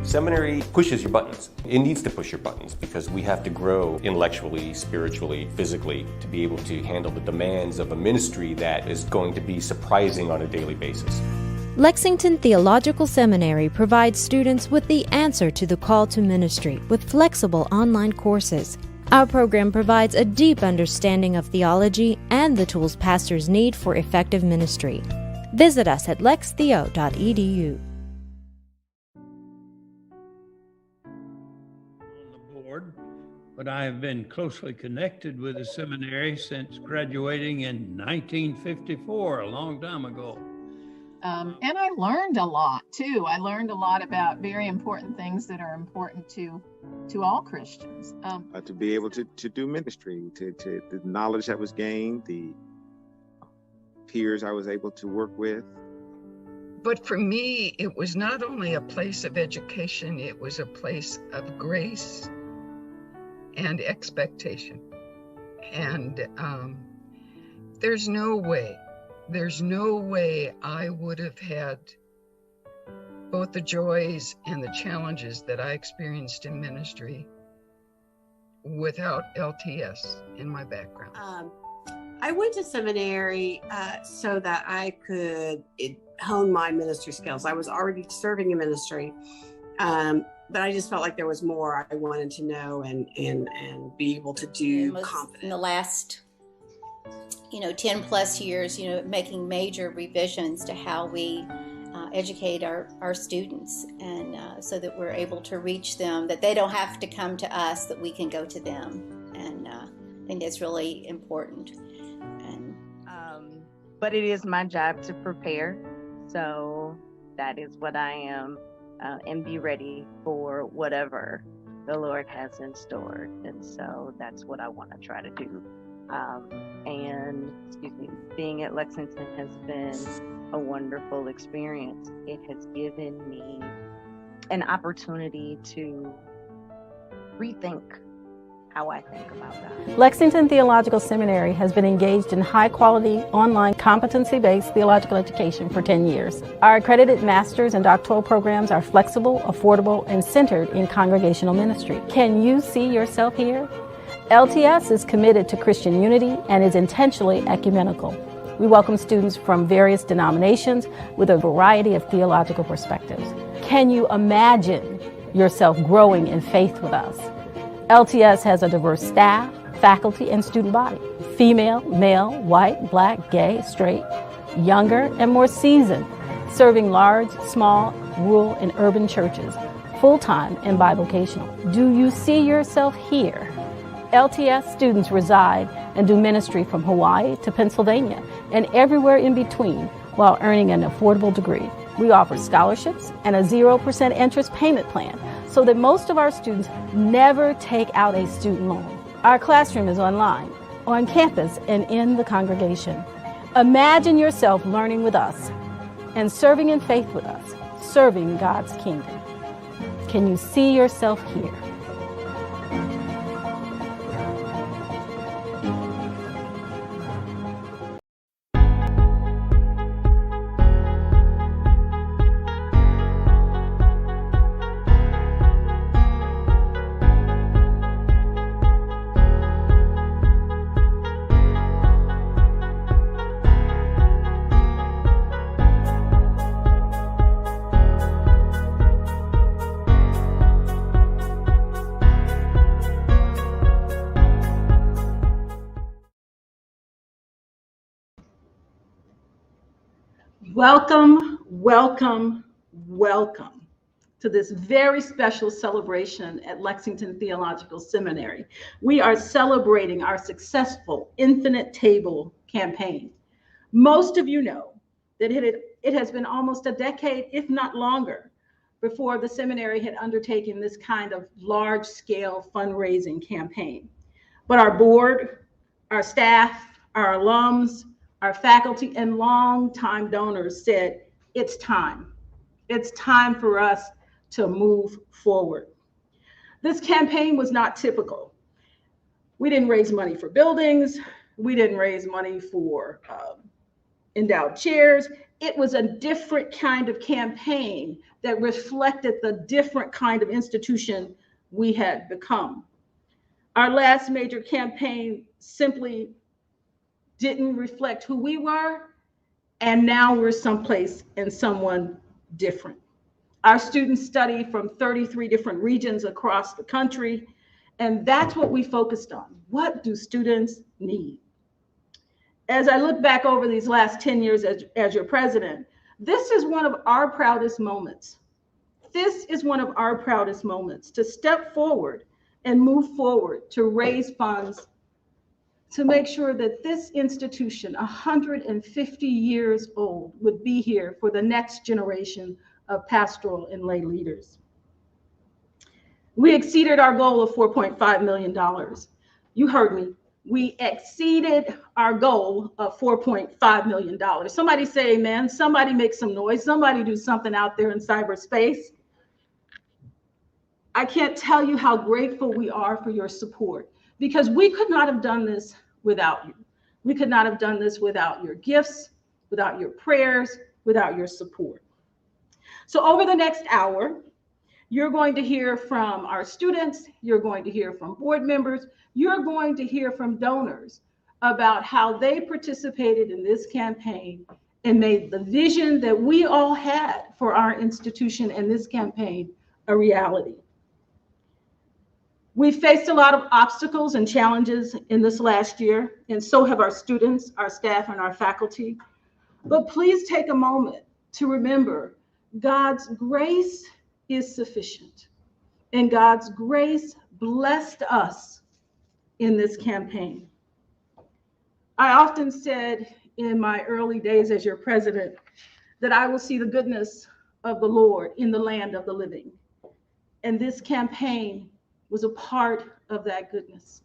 Seminary pushes your buttons. It needs to push your buttons because we have to grow intellectually, spiritually, physically to be able to handle the demands of a ministry that is going to be surprising on a daily basis. Lexington Theological Seminary provides students with the answer to the call to ministry with flexible online courses. Our program provides a deep understanding of theology and the tools pastors need for effective ministry. Visit us at lextheo.edu. On the board, but I have been closely connected with the seminary since graduating in 1954, a long time ago. And I learned a lot too. I learned a lot about very important things that are important to all Christians. To be able to do ministry, to the knowledge that was gained, the peers I was able to work with. But for me, it was not only a place of education, it was a place of grace and expectation. And there's no way I would have had both the joys and the challenges that I experienced in ministry without LTS in my background. I went to seminary so that I could hone my ministry skills. I was already serving in ministry, but I just felt like there was more I wanted to know and be able to do confidently. In the last 10 plus years, making major revisions to how we educate our students, and so that we're able to reach them, that they don't have to come to us, that we can go to them. And I think that's really important. But it is my job to prepare. So that is what I am, and be ready for whatever the Lord has in store. And so that's what I want to try to do. Being at Lexington has been a wonderful experience. It has given me an opportunity to rethink how I think about that. Lexington Theological Seminary has been engaged in high-quality, online, competency-based theological education for 10 years. Our accredited master's and doctoral programs are flexible, affordable, and centered in congregational ministry. Can you see yourself here? LTS is committed to Christian unity and is intentionally ecumenical. We welcome students from various denominations with a variety of theological perspectives. Can you imagine yourself growing in faith with us? LTS has a diverse staff, faculty, and student body. Female, male, white, black, gay, straight, younger, and more seasoned, serving large, small, rural, and urban churches, full-time and bivocational. Do you see yourself here? LTS students reside and do ministry from Hawaii to Pennsylvania and everywhere in between while earning an affordable degree. We offer scholarships and a 0% interest payment plan so that most of our students never take out a student loan. Our classroom is online, on campus, and in the congregation. Imagine yourself learning with us and serving in faith with us, serving God's kingdom. Can you see yourself here? Welcome, welcome, welcome to this very special celebration at Lexington Theological Seminary. We are celebrating our successful Infinite Table campaign. Most of you know that it has been almost a decade, if not longer, before the seminary had undertaken this kind of large-scale fundraising campaign. But our board, our staff, our alums, our faculty, and longtime donors said, it's time. It's time for us to move forward. This campaign was not typical. We didn't raise money for buildings. We didn't raise money for endowed chairs. it was a different kind of campaign that reflected the different kind of institution we had become. Our last major campaign simply didn't reflect who we were, and now we're someplace and someone different. Our students study from 33 different regions across the country, and that's what we focused on. What do students need? As I look back over these last 10 years as your president, this is one of our proudest moments. This is one of our proudest moments, to step forward and move forward to raise funds to make sure that this institution, 150 years old, would be here for the next generation of pastoral and lay leaders. We exceeded our goal of $4.5 million. You heard me. We exceeded our goal of $4.5 million. Somebody say amen. Somebody make some noise. Somebody do something out there in cyberspace. I can't tell you how grateful we are for your support, because we could not have done this without you. We could not have done this without your gifts, without your prayers, without your support. So over the next hour, you're going to hear from our students, you're going to hear from board members, you're going to hear from donors about how they participated in this campaign and made the vision that we all had for our institution and this campaign a reality. We faced a lot of obstacles and challenges in this last year, and so have our students, our staff, and our faculty. But please take a moment to remember God's grace is sufficient, and God's grace blessed us in this campaign. I often said in my early days as your president that I will see the goodness of the Lord in the land of the living, and this campaign was a part of that goodness.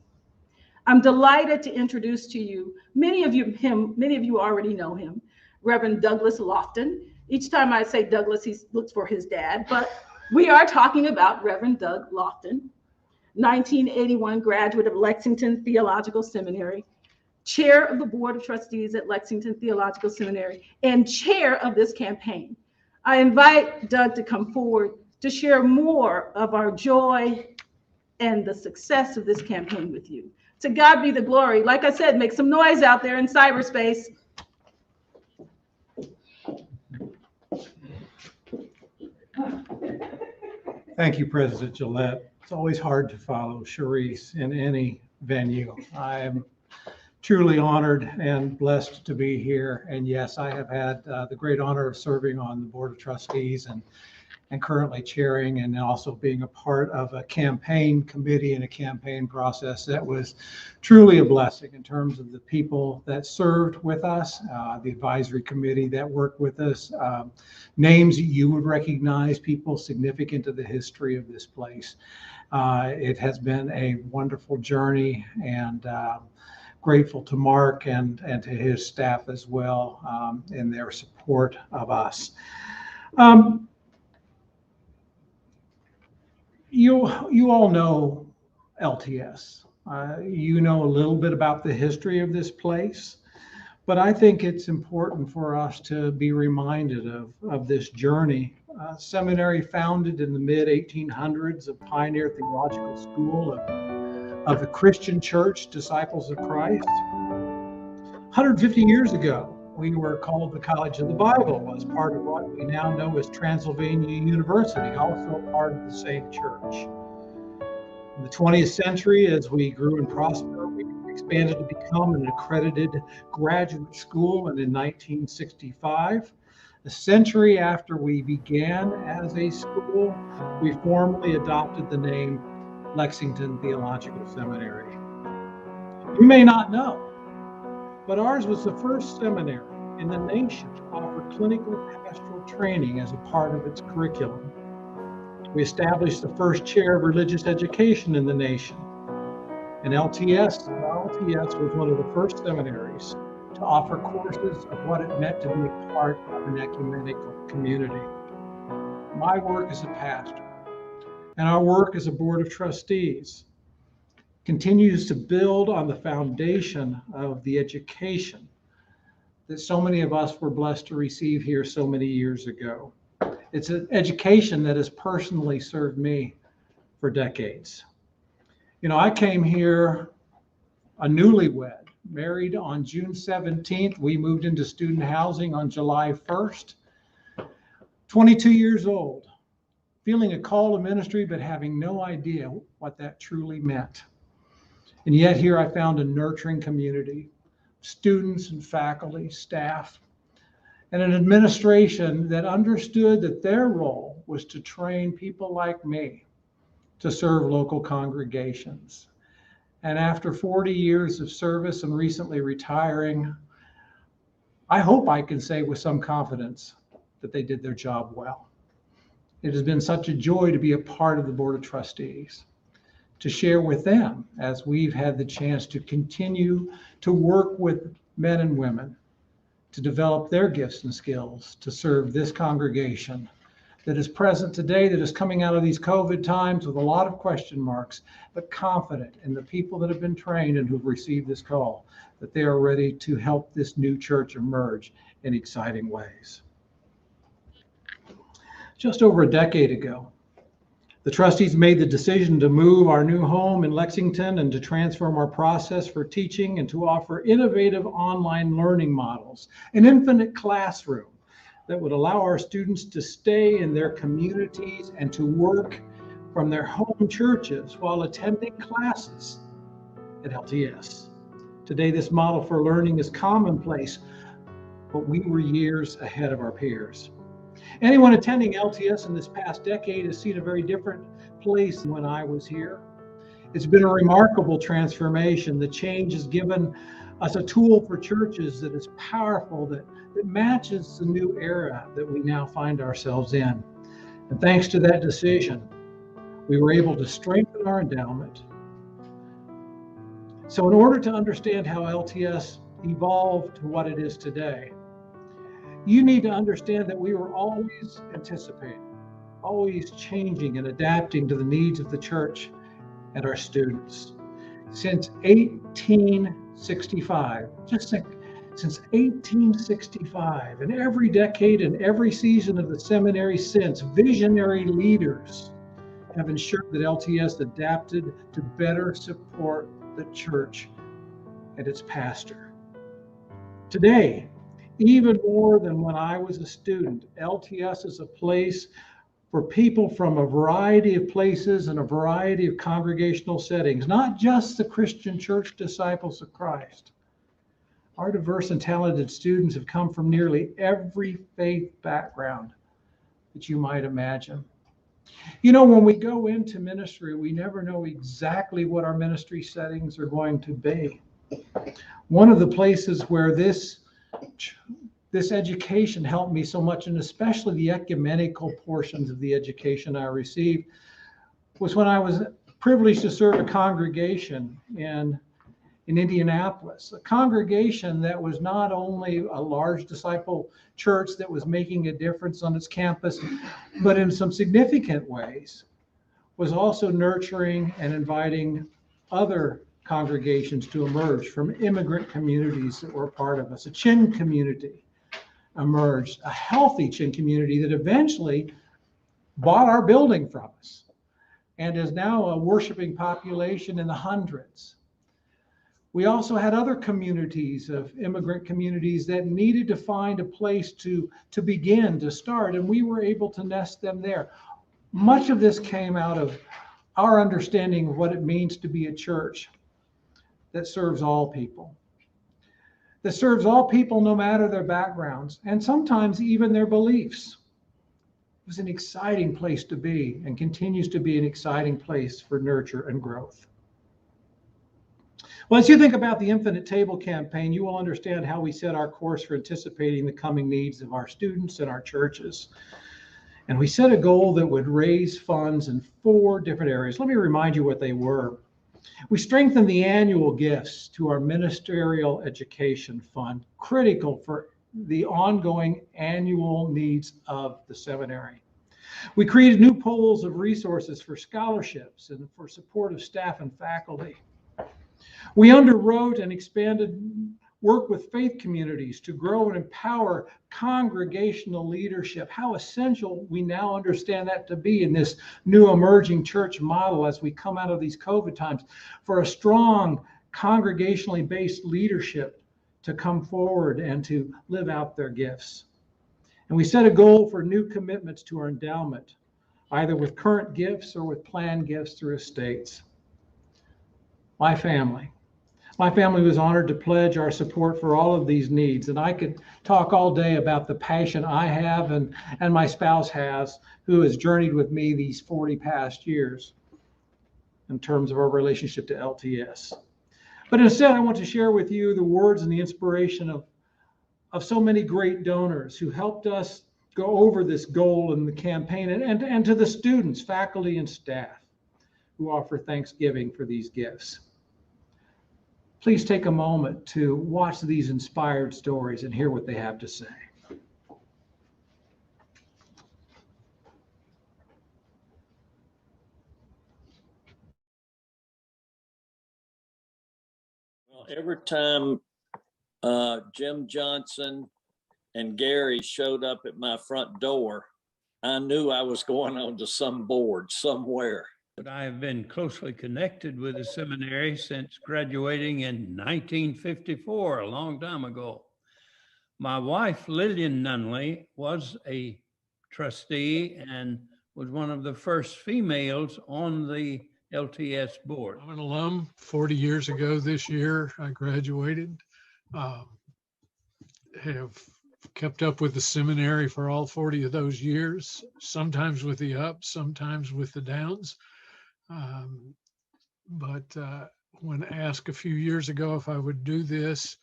I'm delighted to introduce to you, many of you already know him, Reverend Douglas Lofton. Each time I say Douglas, he looks for his dad, but we are talking about Reverend Doug Lofton, 1981 graduate of Lexington Theological Seminary, chair of the Board of Trustees at Lexington Theological Seminary, and chair of this campaign. I invite Doug to come forward to share more of our joy and the success of this campaign with you. To God be the glory. Like I said, make some noise out there in cyberspace. Thank you, President Gillett. It's always hard to follow Charisse in any venue. I am truly honored and blessed to be here. And yes, I have had the great honor of serving on the Board of Trustees and currently chairing and also being a part of a campaign committee and a campaign process that was truly a blessing in terms of the people that served with us, the advisory committee that worked with us, names that you would recognize, people significant to the history of this place. It has been a wonderful journey, and grateful to Mark and to his staff as well in their support of us. You all know LTS. You know a little bit about the history of this place, but I think it's important for us to be reminded of this journey. Seminary founded in the mid-1800s, a pioneer theological school of the Christian Church, Disciples of Christ. 150 years ago, we were called the College of the Bible as part of what we now know as Transylvania University, also part of the same church. In the 20th century, as we grew and prospered, we expanded to become an accredited graduate school, and in 1965, a century after we began as a school, we formally adopted the name Lexington Theological Seminary. You may not know, but ours was the first seminary in the nation to offer clinical pastoral training as a part of its curriculum. We established the first chair of religious education in the nation. And LTS was one of the first seminaries to offer courses of what it meant to be a part of an ecumenical community. My work as a pastor and our work as a board of trustees continues to build on the foundation of the education that so many of us were blessed to receive here so many years ago. It's an education that has personally served me for decades. You know, I came here a newlywed, married on June 17th. We moved into student housing on July 1st. 22 years old, feeling a call to ministry, but having no idea what that truly meant. And yet here I found a nurturing community, students and faculty, staff, and an administration that understood that their role was to train people like me to serve local congregations. And after 40 years of service and recently retiring, I hope I can say with some confidence that they did their job well. It has been such a joy to be a part of the Board of Trustees, to share with them as we've had the chance to continue to work with men and women to develop their gifts and skills to serve this congregation that is present today, that is coming out of these COVID times with a lot of question marks, but confident in the people that have been trained and who've received this call, that they are ready to help this new church emerge in exciting ways. Just over a decade ago, the trustees made the decision to move our new home in Lexington and to transform our process for teaching and to offer innovative online learning models, an infinite classroom that would allow our students to stay in their communities and to work from their home churches while attending classes at LTS. Today, this model for learning is commonplace, but we were years ahead of our peers. Anyone attending LTS in this past decade has seen a very different place than when I was here. It's been a remarkable transformation. The change has given us a tool for churches that is powerful, that matches the new era that we now find ourselves in. And thanks to that decision, we were able to strengthen our endowment. So in order to understand how LTS evolved to what it is today, you need to understand that we were always anticipating, always changing and adapting to the needs of the church and our students. Since 1865, just think, since 1865, and every decade and every season of the seminary since, visionary leaders have ensured that LTS adapted to better support the church and its pastor. Today, even more than when I was a student, LTS is a place for people from a variety of places and a variety of congregational settings, not just the Christian church disciples of Christ. Our diverse and talented students have come from nearly every faith background that you might imagine. You know, when we go into ministry, we never know exactly what our ministry settings are going to be. One of the places where this education helped me so much, and especially the ecumenical portions of the education I received, was when I was privileged to serve a congregation in Indianapolis, a congregation that was not only a large disciple church that was making a difference on its campus, but in some significant ways was also nurturing and inviting other congregations to emerge from immigrant communities that were part of us. A Chin community emerged, a healthy Chin community that eventually bought our building from us and is now a worshiping population in the hundreds. We also had other communities of immigrant communities that needed to find a place to begin, to start, and we were able to nest them there. Much of this came out of our understanding of what it means to be a church that serves all people. That serves all people no matter their backgrounds, and sometimes even their beliefs. It was an exciting place to be and continues to be an exciting place for nurture and growth. Well, as you think about the Infinite Table campaign, you will understand how we set our course for anticipating the coming needs of our students and our churches. And we set a goal that would raise funds in 4 different areas. Let me remind you what they were. We strengthened the annual gifts to our Ministerial Education Fund, critical for the ongoing annual needs of the seminary. We created new pools of resources for scholarships and for support of staff and faculty. We underwrote and expanded work with faith communities to grow and empower congregational leadership. How essential we now understand that to be in this new emerging church model as we come out of these COVID times, for a strong congregationally based leadership to come forward and to live out their gifts. And we set a goal for new commitments to our endowment, either with current gifts or with planned gifts through estates. My family was honored to pledge our support for all of these needs. And I could talk all day about the passion I have and my spouse has, who has journeyed with me these 40 past years in terms of our relationship to LTS. But instead, I want to share with you the words and the inspiration of so many great donors who helped us go over this goal in the campaign, and to the students, faculty, and staff who offer thanksgiving for these gifts. Please take a moment to watch these inspired stories and hear what they have to say. Well, every time Jim Johnson and Gary showed up at my front door, I knew I was going on to some board somewhere. But I have been closely connected with the seminary since graduating in 1954, a long time ago. My wife, Lillian Nunley, was a trustee and was one of the first females on the LTS board. I'm an alum. 40 years ago this year, I graduated. Have kept up with the seminary for all 40 of those years, sometimes with the ups, sometimes with the downs. But when asked a few years ago if I would do this,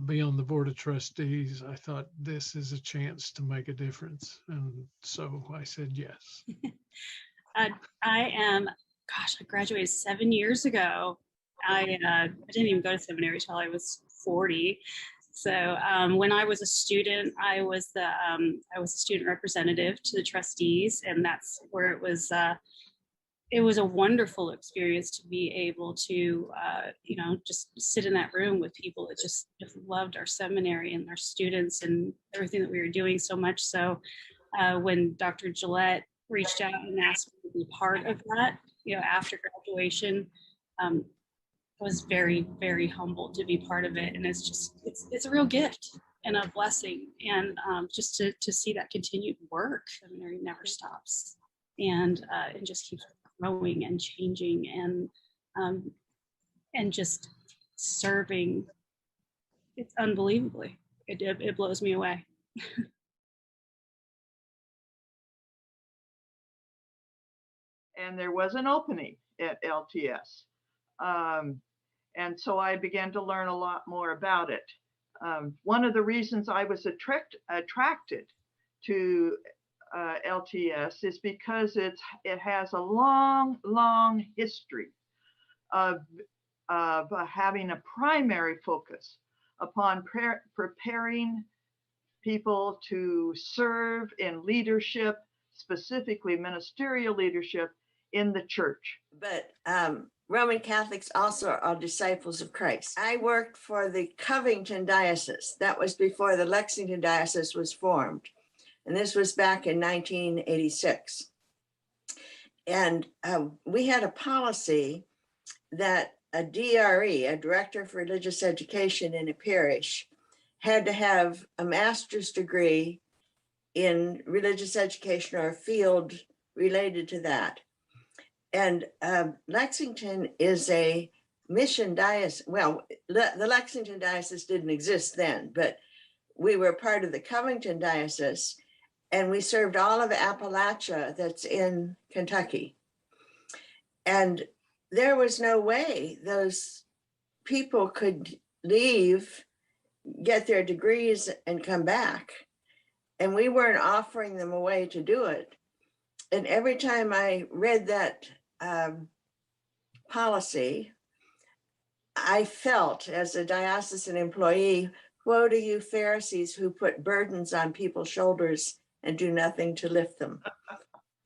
be on the board of trustees, I thought this is a chance to make a difference. And so I said yes. I graduated 7 years ago. I didn't even go to seminary till I was 40. So when I was a student, I was a student representative to the trustees, and that's where it was a wonderful experience to be able to, just sit in that room with people that just loved our seminary and our students and everything that we were doing so much. So when Dr. Gillett reached out and asked me to be part of that, after graduation, I was very, very humbled to be part of it. And it's a real gift and a blessing. And just to see that continued work, seminary never stops and just keeps growing and changing and just serving. It's unbelievably. It blows me away. And there was an opening at LTS. And so I began to learn a lot more about it. One of the reasons I was attracted to LTS is because it has a long history of having a primary focus upon preparing people to serve in leadership, specifically ministerial leadership in the church. But Roman Catholics also are disciples of Christ. I worked for the Covington Diocese. That was before the Lexington Diocese was formed. And this was back in 1986. And we had a policy that a DRE, a Director for Religious Education in a parish, had to have a master's degree in religious education or a field related to that. And Lexington is a mission diocese. Well, the Lexington Diocese didn't exist then, but we were part of the Covington Diocese, and we served all of Appalachia that's in Kentucky. And there was no way those people could leave, get their degrees, and come back. And we weren't offering them a way to do it. And every time I read that policy, I felt as a diocesan employee, woe to you Pharisees who put burdens on people's shoulders and do nothing to lift them.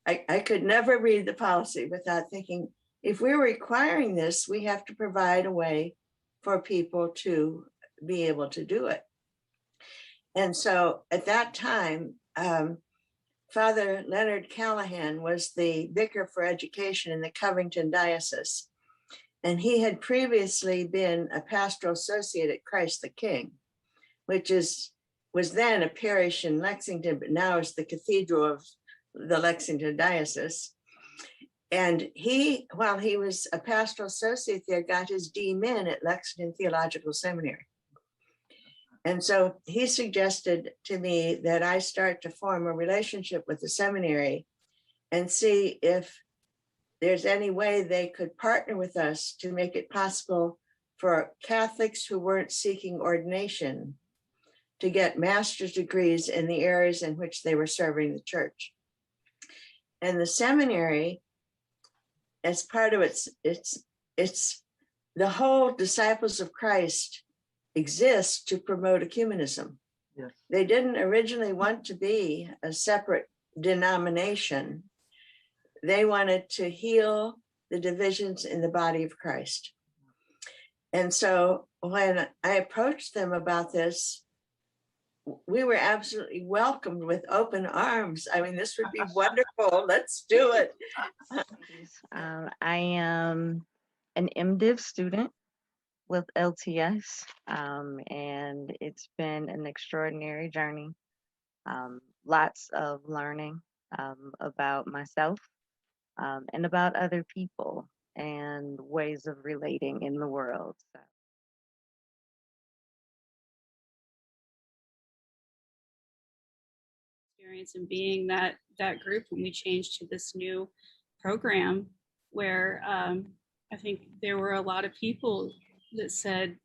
I could never read the policy without thinking, if we're requiring this, we have to provide a way for people to be able to do it. And so at that time, Father Leonard Callahan was the vicar for education in the Covington Diocese. And he had previously been a pastoral associate at Christ the King, which was then a parish in Lexington, but now is the cathedral of the Lexington Diocese. And he, while he was a pastoral associate there, got his D.Min at Lexington Theological Seminary. And so he suggested to me that I start to form a relationship with the seminary and see if there's any way they could partner with us to make it possible for Catholics who weren't seeking ordination to get master's degrees in the areas in which they were serving the church. And the seminary, as part of it's the whole Disciples of Christ exists to promote ecumenism. Yes. They didn't originally want to be a separate denomination. They wanted to heal the divisions in the body of Christ. And so when I approached them about this, we were absolutely welcomed with open arms. I mean, this would be wonderful. Let's do it. I am an MDiv student with LTS, and it's been an extraordinary journey. Lots of learning about myself and about other people and ways of relating in the world. So. Experience in being that group when we changed to this new program where I think there were a lot of people that said,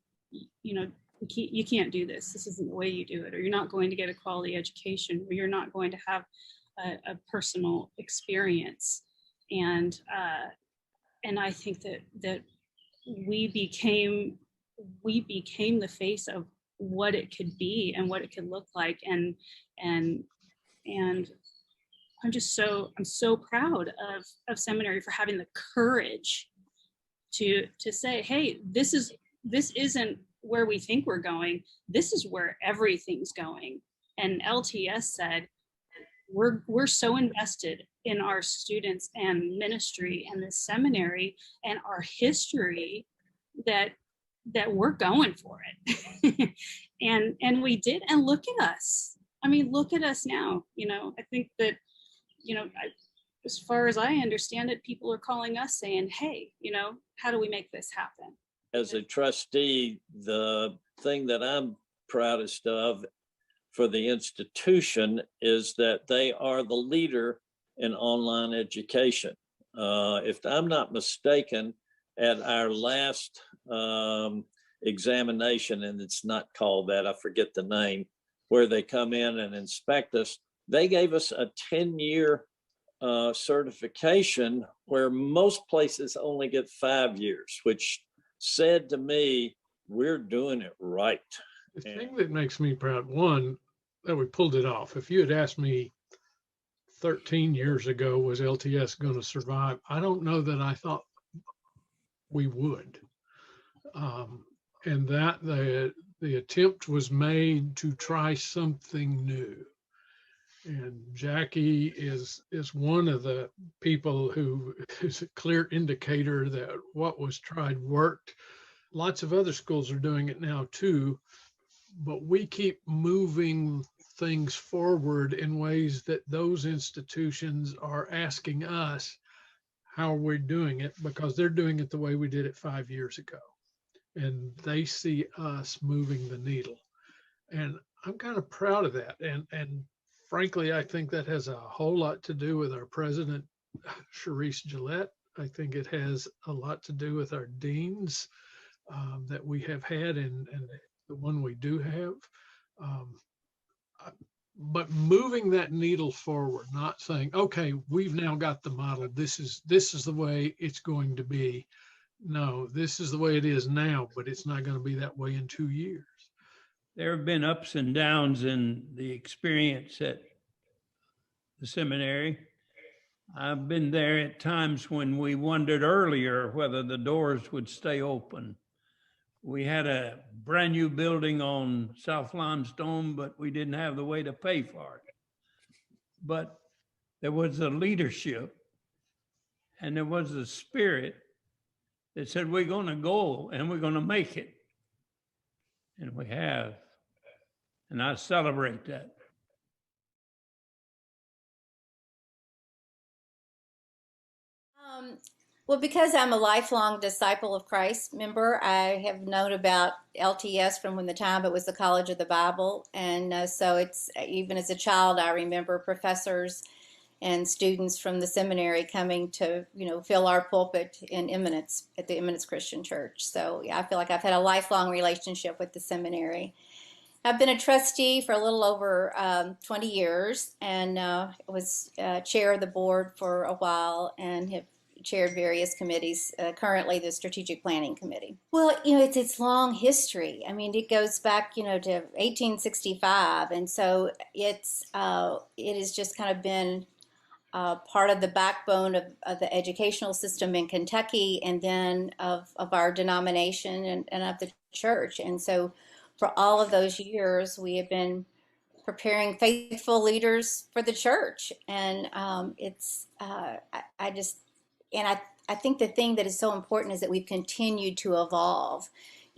you know, you can't do this. This isn't the way you do it, or you're not going to get a quality education, or you're not going to have a personal experience. And I think that we became the face of what it could be and what it could look like. And I'm so proud of seminary for having the courage to say, hey, this isn't where we think we're going. This is where everything's going. And LTS said, we're so invested in our students and ministry and the seminary and our history that we're going for it. and we did. And look at us. I mean, look at us now. You know, I think that, you know, as far as I understand it, people are calling us saying, hey, you know, how do we make this happen? As a trustee, the thing that I'm proudest of for the institution is that they are the leader in online education. If I'm not mistaken, at our last examination, and it's not called that, I forget the name, where they come in and inspect us, they gave us a 10-year certification where most places only get 5 years, which said to me, we're doing it right. The thing that makes me proud, one, that we pulled it off. If you had asked me 13 years ago, was LTS going to survive? I don't know that I thought we would. And that the attempt was made to try something new. And JACQUE is one of the people who is a clear indicator that what was tried worked. Lots of other schools are doing it now too, but we keep moving things forward in ways that those institutions are asking us how we're doing it, because they're doing it the way we did it 5 years ago. And they see us moving the needle. And I'm kind of proud of that. And frankly, I think that has a whole lot to do with our president, Charisse Gillett. I think it has a lot to do with our deans that we have had and the one we do have. But moving that needle forward, not saying, okay, we've now got the model. This is the way it's going to be. No, this is the way it is now, but it's not going to be that way in 2 years. There have been ups and downs in the experience at the seminary. I've been there at times when we wondered earlier whether the doors would stay open, We had a brand new building on South Limestone, but we didn't have the way to pay for it. But there was a leadership and there was a spirit that said, we're going to go and we're going to make it. And we have. And I celebrate that. Well, because I'm a lifelong Disciple of Christ member, I have known about LTS from when the time it was the College of the Bible. And so it's, even as a child, I remember professors and students from the seminary coming to, fill our pulpit in Eminence, at the Eminence Christian Church. So yeah, I feel like I've had a lifelong relationship with the seminary. I've been a trustee for a little over 20 years and was chair of the board for a while and have chaired various committees, currently the Strategic Planning Committee. Well, it's long history. I mean, it goes back, to 1865. And so it has just kind of been part of the backbone of the educational system in Kentucky and then of our denomination and of the church. And so for all of those years, we have been preparing faithful leaders for the church. And I think the thing that is so important is that we've continued to evolve.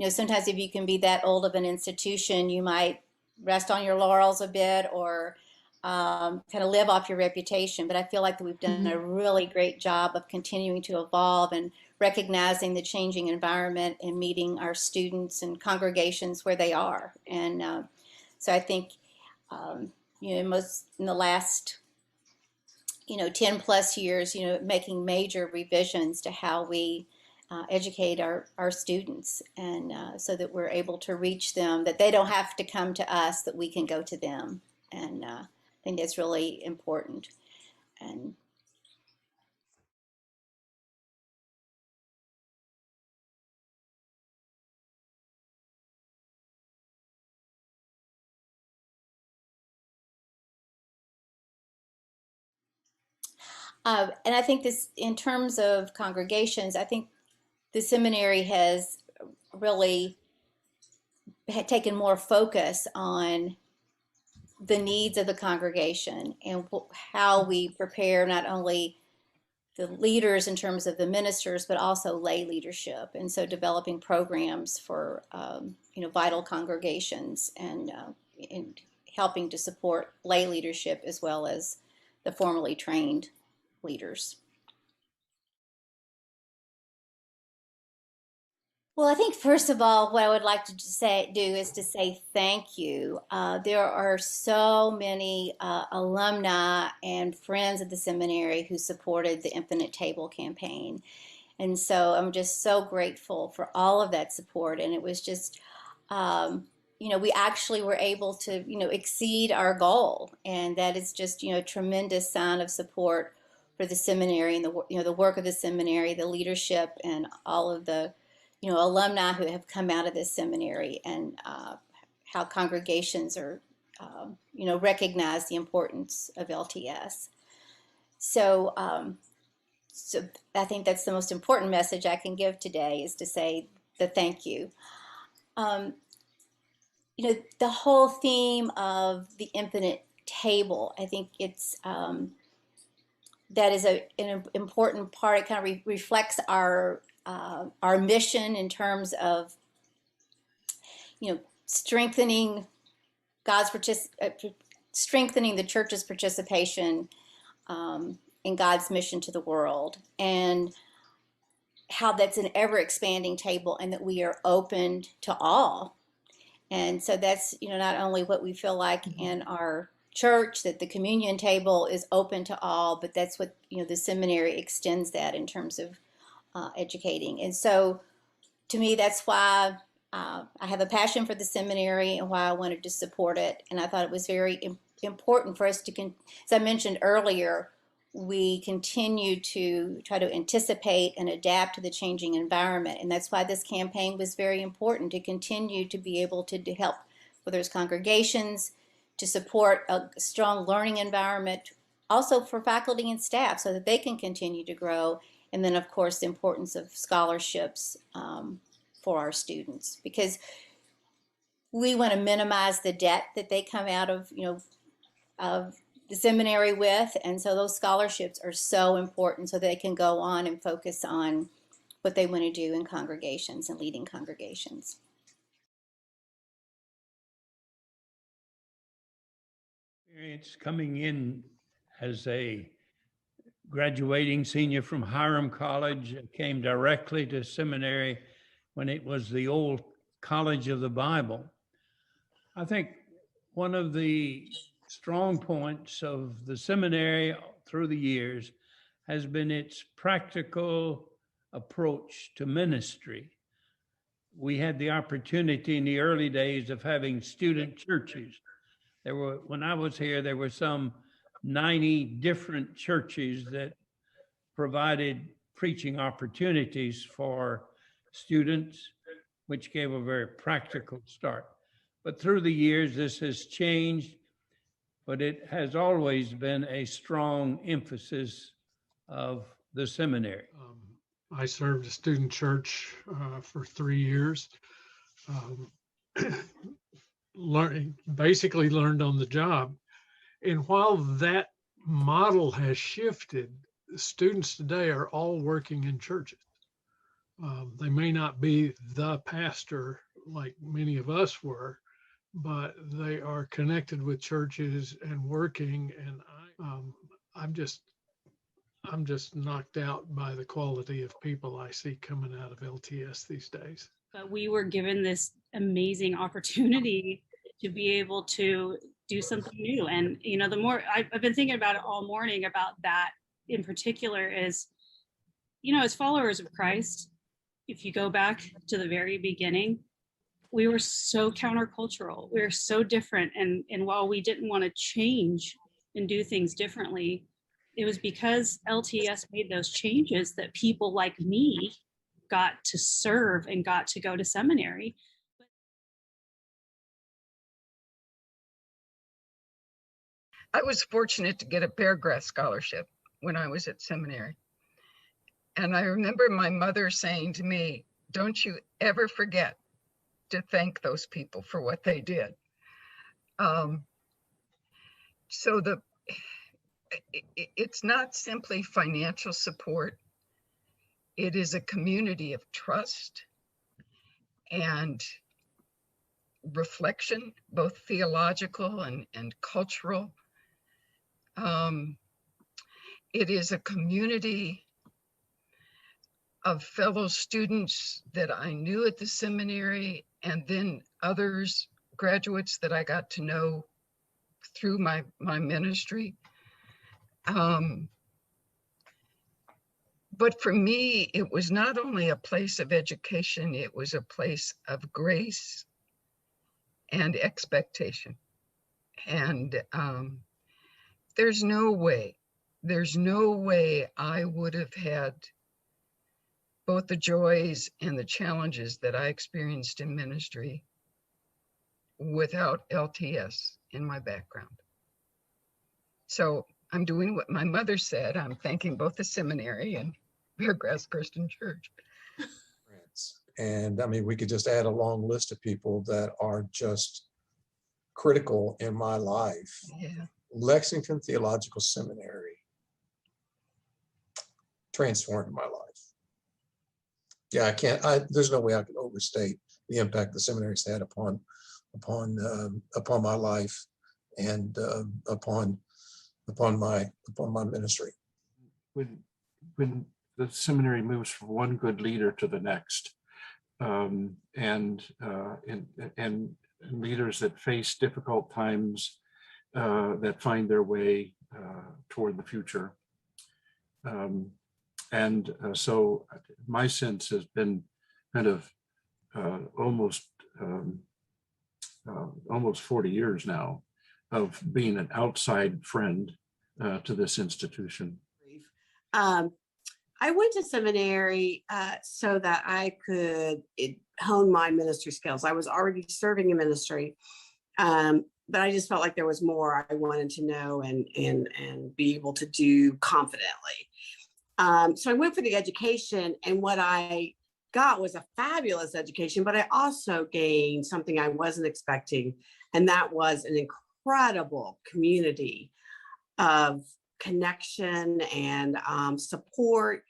Sometimes if you can be that old of an institution, you might rest on your laurels a bit or kind of live off your reputation. But I feel like we've done a really great job of continuing to evolve and recognizing the changing environment and meeting our students and congregations where they are. And so I think, in the last 10 plus years, making major revisions to how we educate our students and so that we're able to reach them, that they don't have to come to us, that we can go to them. And I think that's really important. And I think this, in terms of congregations, I think the seminary has really taken more focus on the needs of the congregation and how we prepare not only the leaders in terms of the ministers, but also lay leadership. And so developing programs for, vital congregations and helping to support lay leadership as well as the formally trained leaders. Well, I think first of all, what I would like to do is to say thank you. There are so many alumni and friends of the seminary who supported the Infinite Table campaign. And so I'm just so grateful for all of that support. And it was just, we actually were able to, exceed our goal. And that is just, a tremendous sign of support for the seminary and the work of the seminary, the leadership, and all of the alumni who have come out of this seminary, and how congregations are, recognize the importance of LTS. So, so I think that's the most important message I can give today, is to say the thank you. The whole theme of the Infinite Table, I think it's that is an important part. It kind of reflects our mission in terms of, strengthening strengthening the church's participation in God's mission to the world, and how that's an ever-expanding table, and that we are open to all. And so that's, not only what we feel like in our church, that the communion table is open to all, but that's what, the seminary extends that in terms of educating. And so to me, that's why I have a passion for the seminary and why I wanted to support it. And I thought it was very important for us to, as I mentioned earlier, we continue to try to anticipate and adapt to the changing environment. And that's why this campaign was very important, to continue to be able to help, whether it's congregations, to support a strong learning environment, also for faculty and staff, so that they can continue to grow. And then, of course, the importance of scholarships for our students, because we want to minimize the debt that they come out of, of the seminary with. And so those scholarships are so important so they can go on and focus on what they want to do in congregations and leading congregations. Experience coming in as a graduating senior from Hiram College, came directly to seminary when it was the old College of the Bible. I think one of the strong points of the seminary through the years has been its practical approach to ministry. We had the opportunity in the early days of having student churches. When I was here, there were some 90 different churches that provided preaching opportunities for students, which gave a very practical start. But through the years, this has changed, but it has always been a strong emphasis of the seminary. I served a student church for 3 years. Basically learned on the job. And while that model has shifted, students today are all working in churches. They may not be the pastor like many of us were, but they are connected with churches and working. And I'm just knocked out by the quality of people I see coming out of LTS these days. But we were given this amazing opportunity to be able to do something new. And, the more I've been thinking about it all morning about that in particular is, as followers of Christ, if you go back to the very beginning, we were so countercultural. We were so different. And while we didn't want to change and do things differently, it was because LTS made those changes that people like me got to serve and got to go to seminary. I was fortunate to get a Bear Grass scholarship when I was at seminary. And I remember my mother saying to me, don't you ever forget to thank those people for what they did. So it's not simply financial support. It is a community of trust and reflection, both theological and cultural. It is a community of fellow students that I knew at the seminary, and then others, graduates that I got to know through my ministry. But for me, it was not only a place of education, it was a place of grace and expectation. And there's no way I would have had both the joys and the challenges that I experienced in ministry without LTS in my background. So I'm doing what my mother said. I'm thanking both the seminary and Bear Grass Christian Church. And I mean, we could just add a long list of people that are just critical in my life. Yeah. Lexington Theological Seminary transformed my life. Yeah, there's no way I can overstate the impact the seminary's had upon my life and upon my ministry. When the seminary moves from one good leader to the next, and leaders that face difficult times, that find their way toward the future. So my sense has been kind of almost 40 years now of being an outside friend to this institution. I went to seminary so that I could hone my ministry skills. I was already serving in ministry, but I just felt like there was more I wanted to know and be able to do confidently. So I went for the education, and what I got was a fabulous education, but I also gained something I wasn't expecting, and that was an incredible community of connection and support.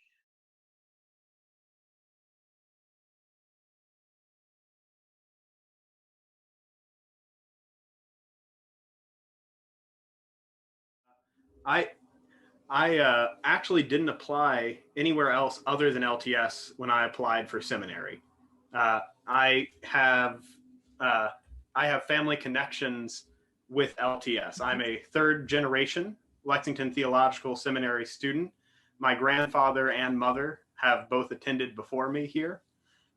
I actually didn't apply anywhere else other than LTS when I applied for seminary. I have family connections with LTS. I'm a third generation Lexington Theological Seminary student. My grandfather and mother have both attended before me here.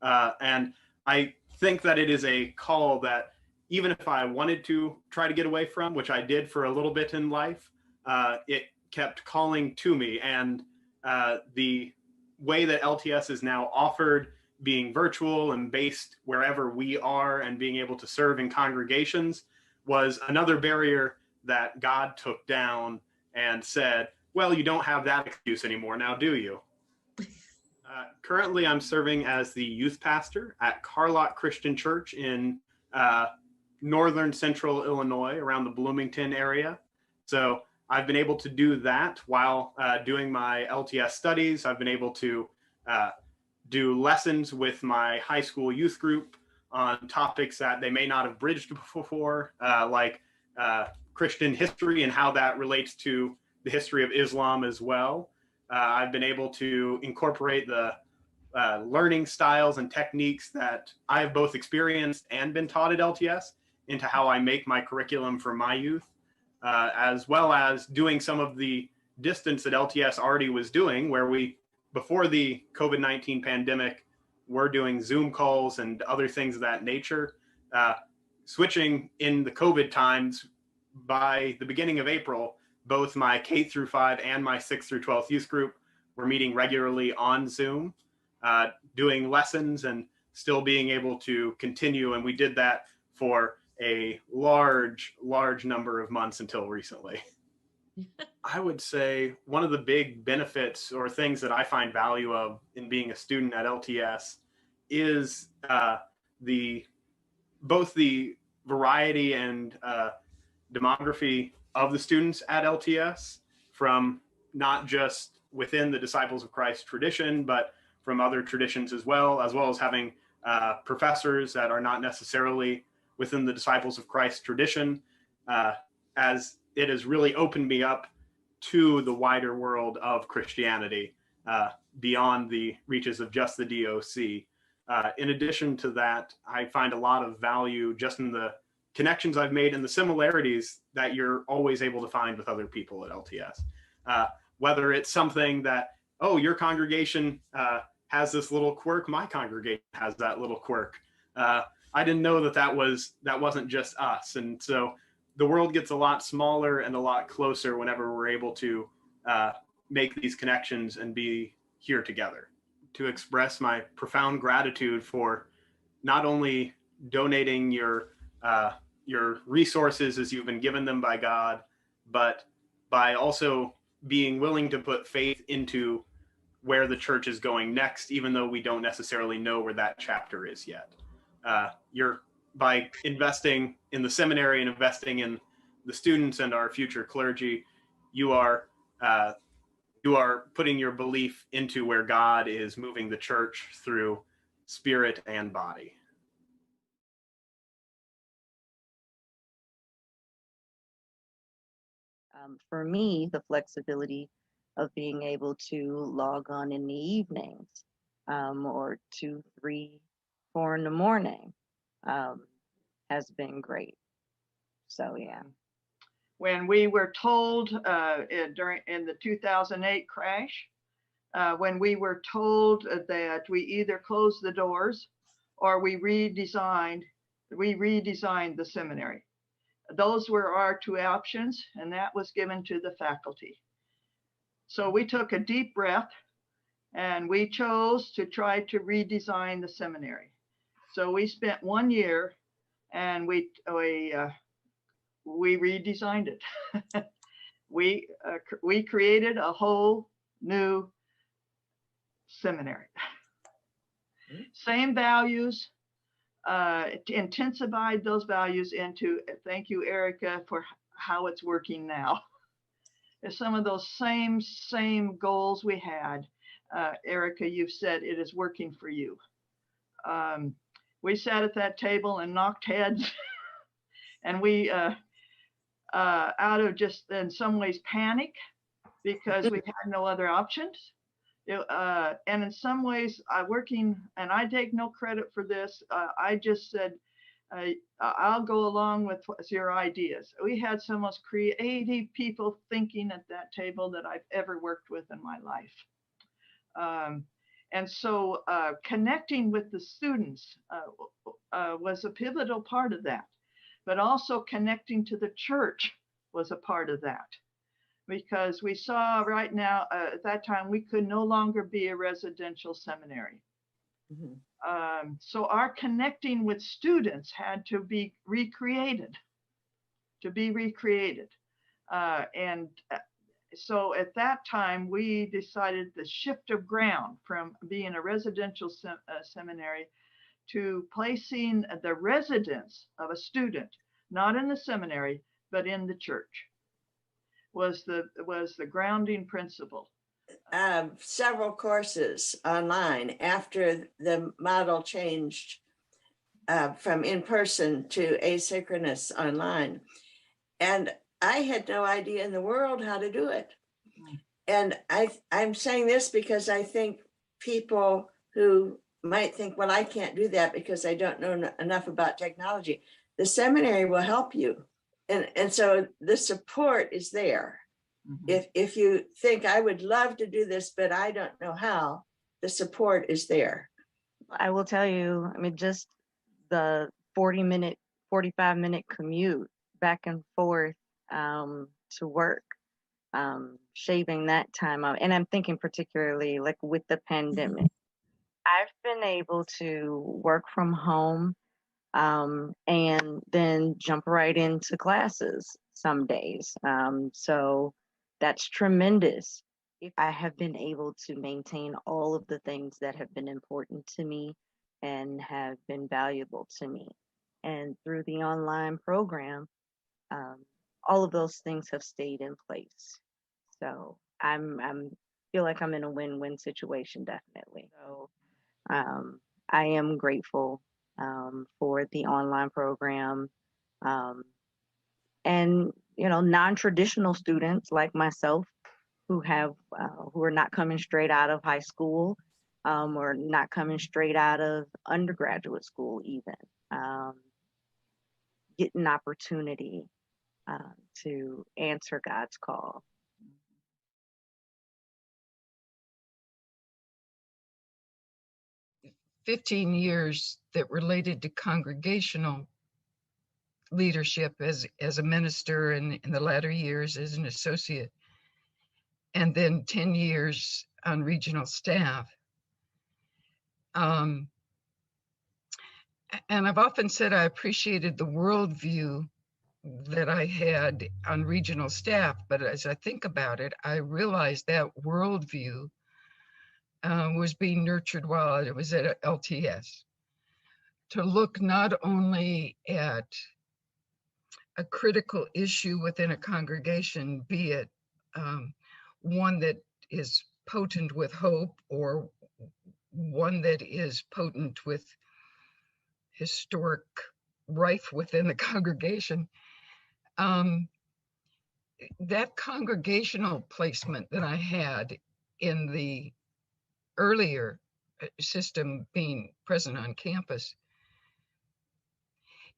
And I think that it is a call that even if I wanted to try to get away from, which I did for a little bit in life, it kept calling to me. And the way that LTS is now offered, being virtual and based wherever we are and being able to serve in congregations, was another barrier that God took down and said, well, you don't have that excuse anymore now, do you? Currently, I'm serving as the youth pastor at Carlock Christian Church in northern central Illinois, around the Bloomington area. So I've been able to do that while doing my LTS studies. I've been able to do lessons with my high school youth group on topics that they may not have bridged before, like Christian history and how that relates to the history of Islam as well. I've been able to incorporate the learning styles and techniques that I have both experienced and been taught at LTS into how I make my curriculum for my youth, as well as doing some of the distance that LTS already was doing, where we, before the COVID-19 pandemic, were doing Zoom calls and other things of that nature. Switching in the COVID times, by the beginning of April, both my K through 5 and my 6th through 12th youth group were meeting regularly on Zoom, doing lessons and still being able to continue. And we did that for a large number of months until recently. I would say one of the big benefits or things that I find value of in being a student at LTS is both the variety and demography of the students at LTS, from not just within the Disciples of Christ tradition, but from other traditions as well as having professors that are not necessarily within the Disciples of Christ tradition, as it has really opened me up to the wider world of Christianity beyond the reaches of just the DOC. In addition to that, I find a lot of value just in the connections I've made and the similarities that you're always able to find with other people at LTS. Whether it's something that, oh, your congregation has this little quirk, my congregation has that little quirk. I didn't know that wasn't just us. And so the world gets a lot smaller and a lot closer whenever we're able to make these connections and be here together. To express my profound gratitude for not only donating your resources as you've been given them by God, but by also being willing to put faith into where the church is going next, even though we don't necessarily know where that chapter is yet. By investing in the seminary and investing in the students and our future clergy, you are putting your belief into where God is moving the church through spirit and body. For me, the flexibility of being able to log on in the evenings, or 2, 3, 4 in the morning, has been great. So yeah. When we were told in the 2008 crash, when we were told that we either closed the doors or we redesigned the seminary. Those were our two options, and that was given to the faculty. So we took a deep breath and we chose to try to redesign the seminary. So we spent 1 year and we redesigned it. We created a whole new seminary. Same values, intensified those values into, thank you, ERIKA, for how it's working now. Some of those same goals we had, ERIKA, you've said it is working for you. We sat at that table and knocked heads, and we, out of just in some ways panic, because we had no other options. And in some ways, working, and I take no credit for this, I just said, I'll go along with your ideas. We had some most creative people thinking at that table that I've ever worked with in my life. And so connecting with the students was a pivotal part of that, but also connecting to the church was a part of that. Because we saw right now, at that time, we could no longer be a residential seminary. So our connecting with students had to be recreated, and so at that time, we decided the shift of ground from being a residential seminary to placing the residence of a student, not in the seminary, but in the church, was the grounding principle. Several courses online after the model changed from in-person to asynchronous online. And I had no idea in the world how to do it. And I'm saying this because I think people who might think, well, I can't do that because I don't know enough about technology. The seminary will help you. And so the support is there. If you think I would love to do this, but I don't know how, the support is there. I will tell you, I mean, just the 45-minute commute back and forth to work, shaving that time up. And I'm thinking particularly like with the pandemic, I've been able to work from home and then jump right into classes some days. So that's tremendous. If I have been able to maintain all of the things that have been important to me and have been valuable to me. And through the online program, all of those things have stayed in place. So I'm feel like I'm in a win-win situation, definitely. So I am grateful for the online program. And you know, non-traditional students like myself who are not coming straight out of high school or not coming straight out of undergraduate school even, get an opportunity to answer God's call. "15 years that related to congregational leadership as a minister, and in the latter years as an associate, and then 10 years on regional staff. And I've often said I appreciated the worldview that I had on regional staff, but as I think about it, I realized that worldview was being nurtured while I was at LTS, to look not only at a critical issue within a congregation, be it one that is potent with hope or one that is potent with historic rife within the congregation. That congregational placement that I had in the earlier system, being present on campus,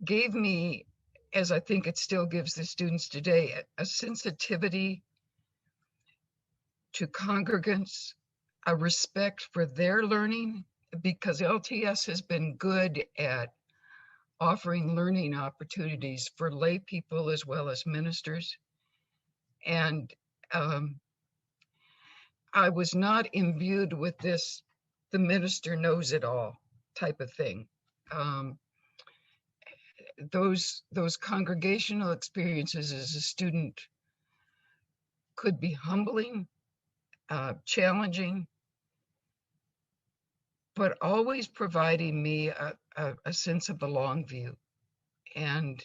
gave me, as I think it still gives the students today, a sensitivity to congregants, a respect for their learning, because LTS has been good at offering learning opportunities for lay people as well as ministers. And I was not imbued with this, the minister knows it all type of thing. Those congregational experiences as a student could be humbling, challenging, but always providing me a sense of the long view. And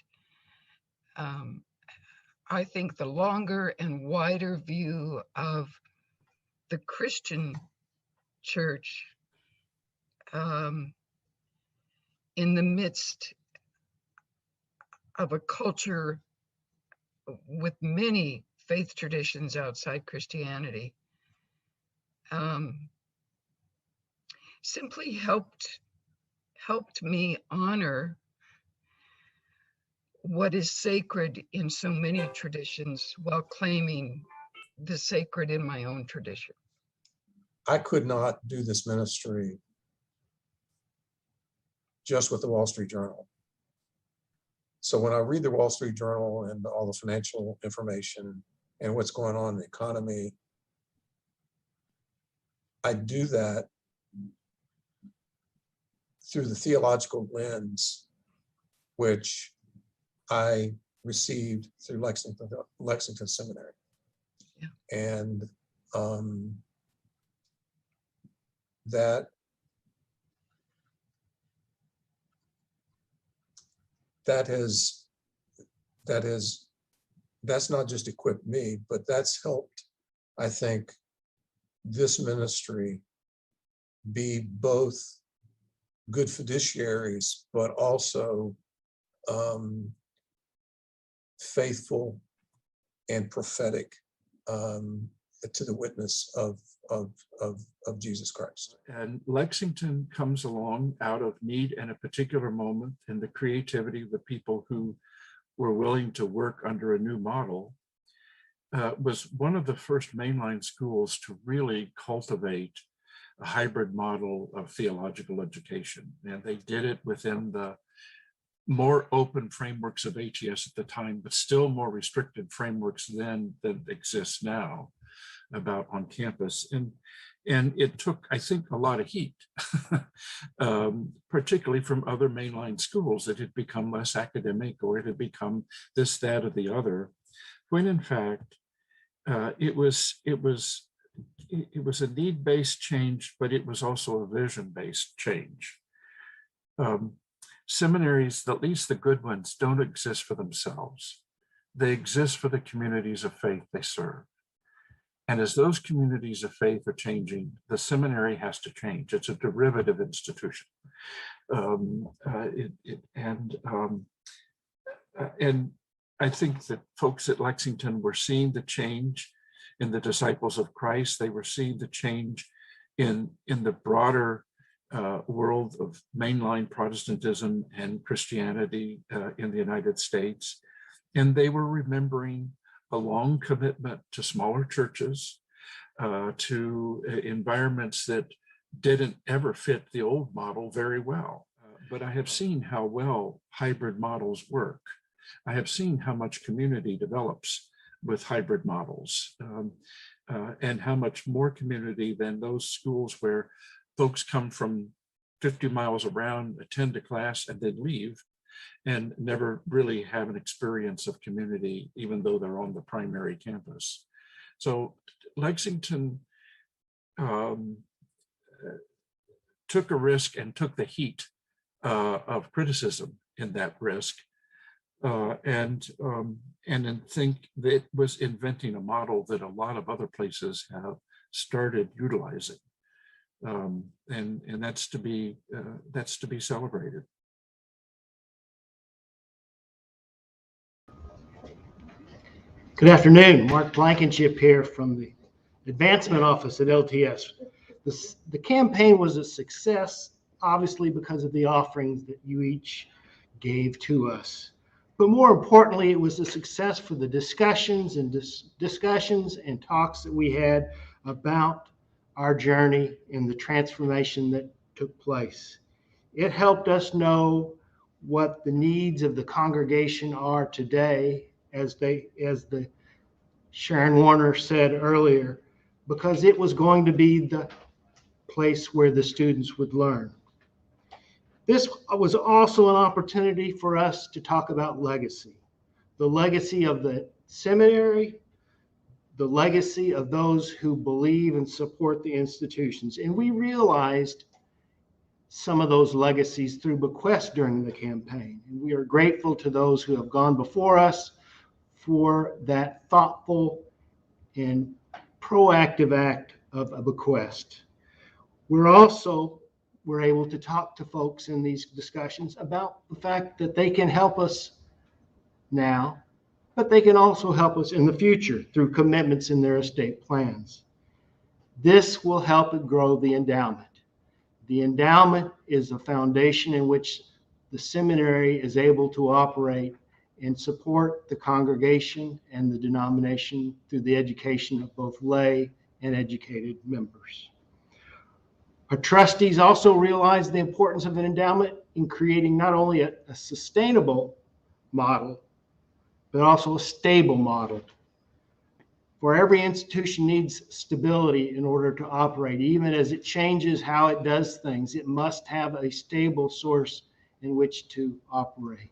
I think the longer and wider view of the Christian church in the midst of a culture with many faith traditions outside Christianity simply helped me honor what is sacred in so many traditions while claiming the sacred in my own tradition. I could not do this ministry just with the Wall Street Journal. So when I read the Wall Street Journal and all the financial information and what's going on in the economy, I do that through the theological lens, which I received through Lexington Seminary. Yeah. And that's not just equipped me, but that's helped, I think, this ministry be both good fiduciaries, but also faithful and prophetic to the witness of Jesus Christ. And Lexington comes along out of need and a particular moment in the creativity of the people who were willing to work under a new model. Was one of the first mainline schools to really cultivate a hybrid model of theological education. And they did it within the more open frameworks of ATS at the time, but still more restricted frameworks then than exist now about on campus. And it took, I think, a lot of heat, particularly from other mainline schools that had become less academic, or it had become this, that, or the other, when in fact, it was a need-based change, but it was also a vision-based change. Seminaries, at least the good ones, don't exist for themselves. They exist for the communities of faith they serve. And as those communities of faith are changing, the seminary has to change. It's a derivative institution. And I think that folks at Lexington were seeing the change in the disciples of Christ. They were seeing the change in the broader world of mainline Protestantism and Christianity in the United States. And they were remembering a long commitment to smaller churches, to environments that didn't ever fit the old model very well. But I have seen how well hybrid models work. I have seen how much community develops with hybrid models, and how much more community than those schools where folks come from 50 miles around, attend a class, and then leave, and never really have an experience of community, even though they're on the primary campus. So Lexington took a risk and took the heat of criticism in that risk, and I think that it was inventing a model that a lot of other places have started utilizing, and that's to be celebrated. Good afternoon, Mark Blankenship here from the Advancement Office at LTS. The campaign was a success, obviously because of the offerings that you each gave to us. But more importantly, it was a success for the discussions and talks that we had about our journey and the transformation that took place. It helped us know what the needs of the congregation are today, as the Sharon Warner said earlier, because it was going to be the place where the students would learn. This was also an opportunity for us to talk about legacy, the legacy of the seminary, the legacy of those who believe and support the institutions. And we realized some of those legacies through bequests during the campaign. And we are grateful to those who have gone before us for that thoughtful and proactive act of a bequest. We're able to talk to folks in these discussions about the fact that they can help us now, but they can also help us in the future through commitments in their estate plans. This will help it grow the endowment. The endowment is a foundation in which the seminary is able to operate and support the congregation and the denomination through the education of both lay and educated members. Our trustees also realize the importance of an endowment in creating not only a sustainable model, but also a stable model. For every institution needs stability in order to operate. Even as it changes how it does things, it must have a stable source in which to operate.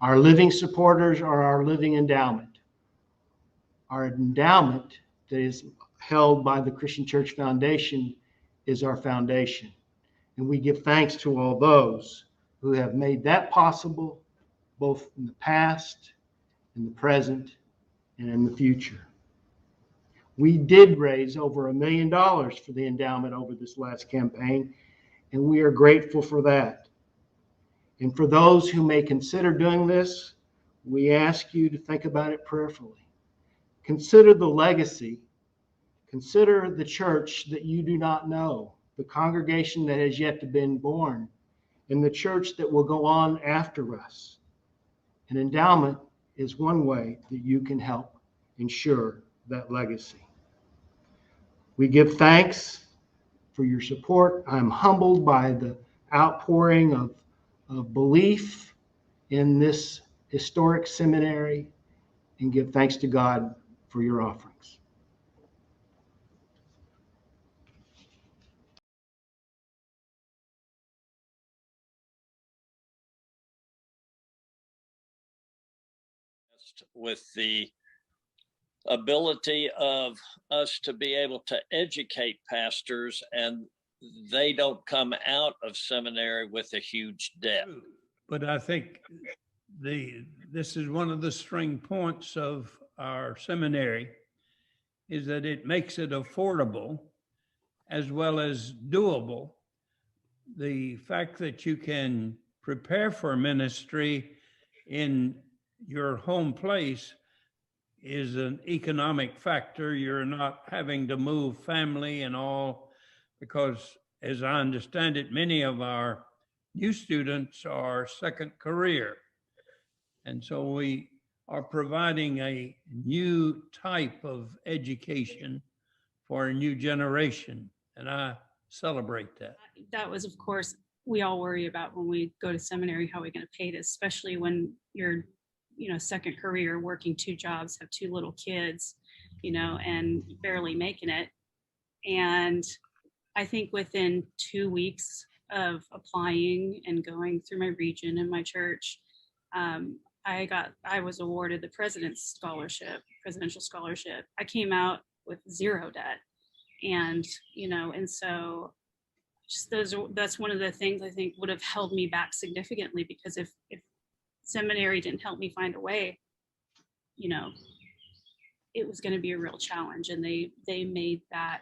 Our living supporters are our living endowment. Our endowment that is held by the Christian Church Foundation is our foundation. And we give thanks to all those who have made that possible, both in the past, in the present, and in the future. We did raise over $1 million for the endowment over this last campaign, and we are grateful for that. And for those who may consider doing this, we ask you to think about it prayerfully. Consider the legacy. Consider the church that you do not know, the congregation that has yet to be born, and the church that will go on after us. An endowment is one way that you can help ensure that legacy. We give thanks for your support. I'm humbled by the outpouring of belief in this historic seminary, and give thanks to God for your offerings. With the ability of us to be able to educate pastors, and they don't come out of seminary with a huge debt. But I think this is one of the string points of our seminary, is that it makes it affordable as well as doable. The fact that you can prepare for ministry in your home place is an economic factor. You're not having to move family and all, because as I understand it, many of our new students are second career. And so we are providing a new type of education for a new generation. And I celebrate that. That was, of course, we all worry about when we go to seminary, how are we going to pay this, especially when you're, second career, working 2 jobs, have 2 little kids, and barely making it. And I think within 2 weeks of applying and going through my region and my church, I was awarded the presidential scholarship. I came out with 0 debt. And, and so just that's one of the things I think would have held me back significantly, because if seminary didn't help me find a way, it was going to be a real challenge. And they made that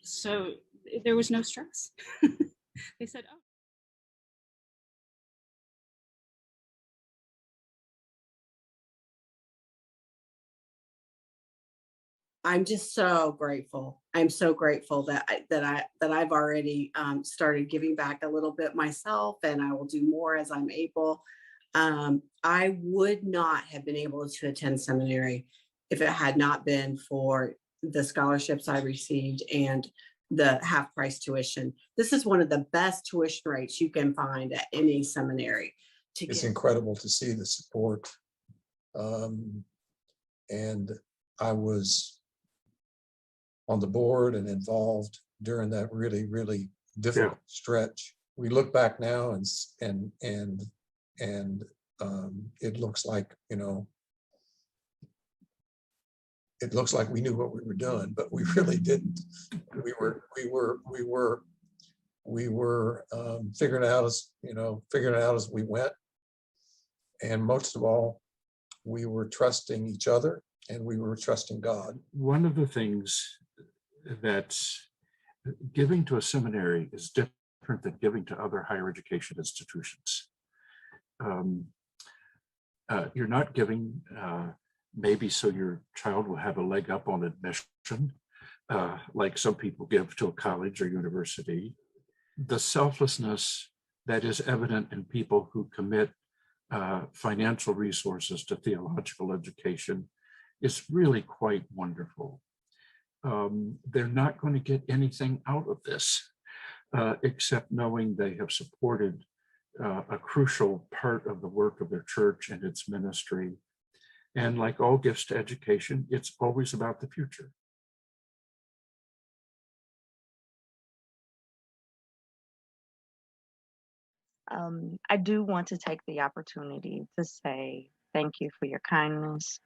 so there was no stress. They said, oh. I'm just so grateful. I'm so grateful that I've already started giving back a little bit myself, and I will do more as I'm able. I would not have been able to attend seminary if it had not been for the scholarships I received and the half-price tuition. This is one of the best tuition rates you can find at any seminary. It's incredible to see the support. And I was on the board and involved during that really, really difficult stretch. We look back now and it looks like, it looks like we knew what we were doing, but we really didn't. We were We were figuring it out as we went. And most of all, we were trusting each other and we were trusting God. One of the things that giving to a seminary is different than giving to other higher education institutions. You're not giving maybe so your child will have a leg up on admission, like some people give to a college or university. The selflessness that is evident in people who commit financial resources to theological education is really quite wonderful. They're not going to get anything out of this except knowing they have supported a crucial part of the work of their church and its ministry. And like all gifts to education, it's always about the future. I do want to take the opportunity to say thank you for your kindness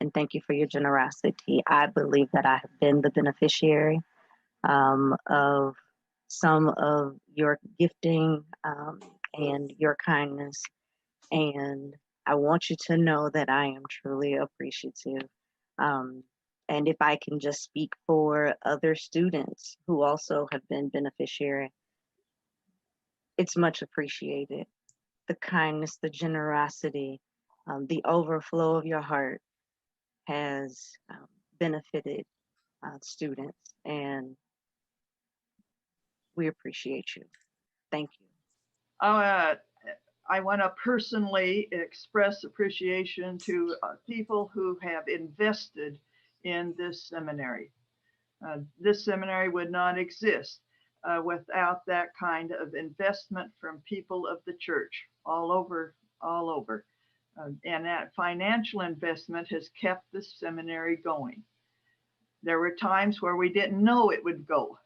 and thank you for your generosity. I believe that I have been the beneficiary of some of your gifting and your kindness. And I want you to know that I am truly appreciative. And if I can just speak for other students who also have been beneficiary, it's much appreciated. The kindness, the generosity, the overflow of your heart has benefited students, and we appreciate you. Thank you. I want to personally express appreciation to people who have invested in this seminary. This seminary would not exist without that kind of investment from people of the church all over. And that financial investment has kept the seminary going. There were times where we didn't know it would go.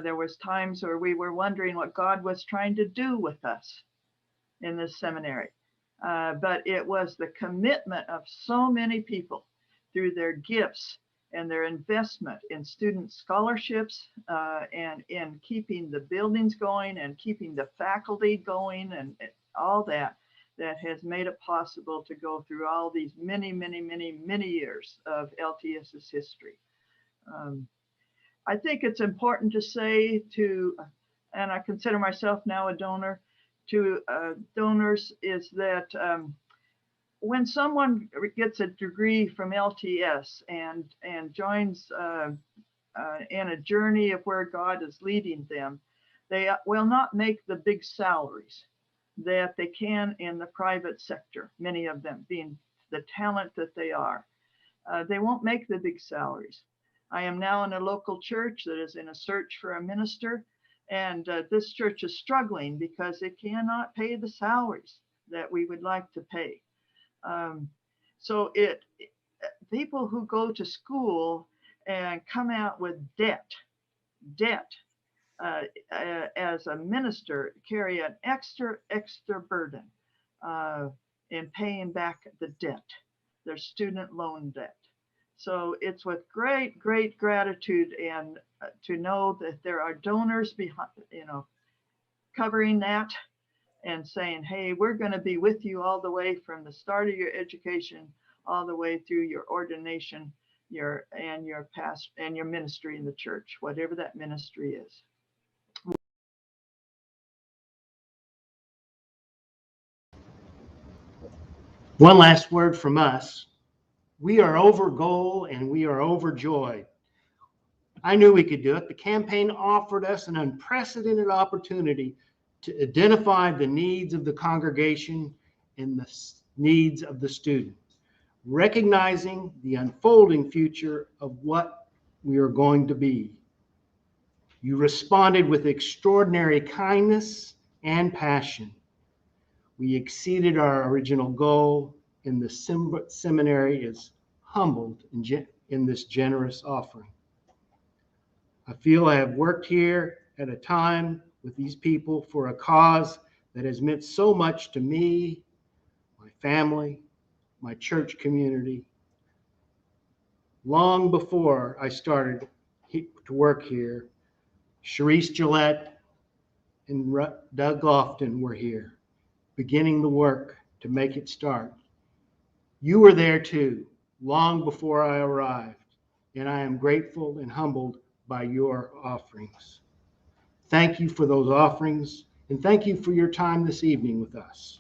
There was times where we were wondering what God was trying to do with us in this seminary. But it was the commitment of so many people through their gifts and their investment in student scholarships and in keeping the buildings going and keeping the faculty going and all that has made it possible to go through all these many years of LTS's history. I think it's important to say to, and I consider myself now a donor, to donors is that when someone gets a degree from LTS and joins in a journey of where God is leading them, they will not make the big salaries that they can in the private sector, many of them being the talent that they are. They won't make the big salaries. I am now in a local church that is in a search for a minister, and this church is struggling because it cannot pay the salaries that we would like to pay. So people who go to school and come out with debt as a minister carry an extra burden in paying back the debt, their student loan debt. So it's with great gratitude and to know that there are donors behind, covering that and saying, hey, we're going to be with you all the way from the start of your education, all the way through your ordination, your past and your ministry in the church, whatever that ministry is. One last word from us. We are over goal and we are overjoyed. I knew we could do it. The campaign offered us an unprecedented opportunity to identify the needs of the congregation and the needs of the student, recognizing the unfolding future of what we are going to be. You responded with extraordinary kindness and passion. We exceeded our original goal, and the seminary is humbled in this generous offering. I feel I have worked here at a time with these people for a cause that has meant so much to me, my family, my church community. Long before I started to work here, Charisse, Gillett, and Doug Lofton were here, beginning the work to make it start. You were there too, long before I arrived, and I am grateful and humbled by your offerings. Thank you for those offerings, and thank you for your time this evening with us.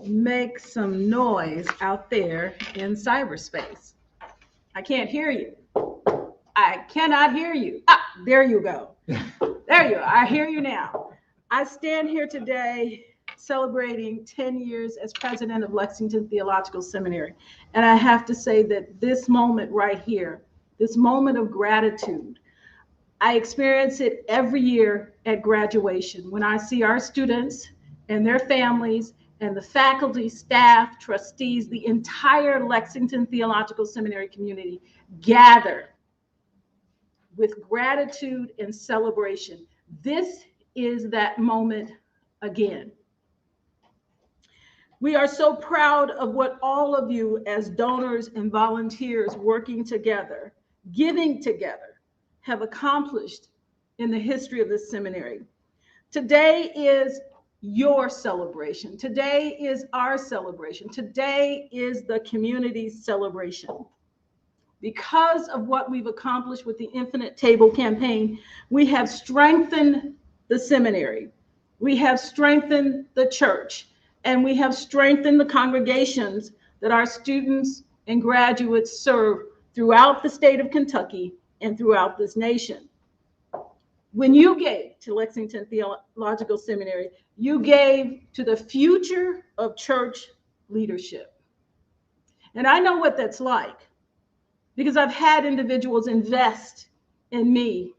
Make some noise out there in cyberspace. I can't hear you. I cannot hear you. Ah, there you go. There you are. I hear you now. I stand here today celebrating 10 years as president of Lexington Theological Seminary. And I have to say that this moment right here, this moment of gratitude, I experience it every year at graduation when I see our students and their families and the faculty, staff, trustees, the entire Lexington Theological Seminary community gather with gratitude and celebration. This is that moment again. We are so proud of what all of you as donors and volunteers working together, giving together, have accomplished in the history of this seminary. Today is your celebration. Today is our celebration. Today is the community's celebration. Because of what we've accomplished with the Infinite Table campaign, we have strengthened the seminary. We have strengthened the church, and we have strengthened the congregations that our students and graduates serve throughout the state of Kentucky and throughout this nation. When you gave to Lexington Theological Seminary, you gave to the future of church leadership. And I know what that's like because I've had individuals invest in me.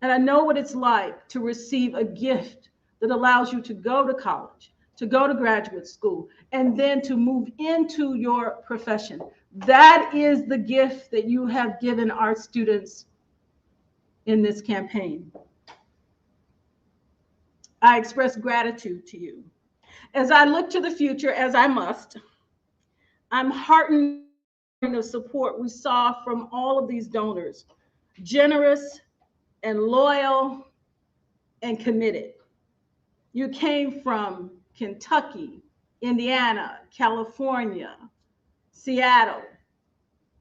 And I know what it's like to receive a gift that allows you to go to college, to go to graduate school, and then to move into your profession. That is the gift that you have given our students in this campaign. I express gratitude to you. As I look to the future, as I must, I'm heartened by the support we saw from all of these donors, generous and loyal and committed. You came from Kentucky, Indiana, California, Seattle,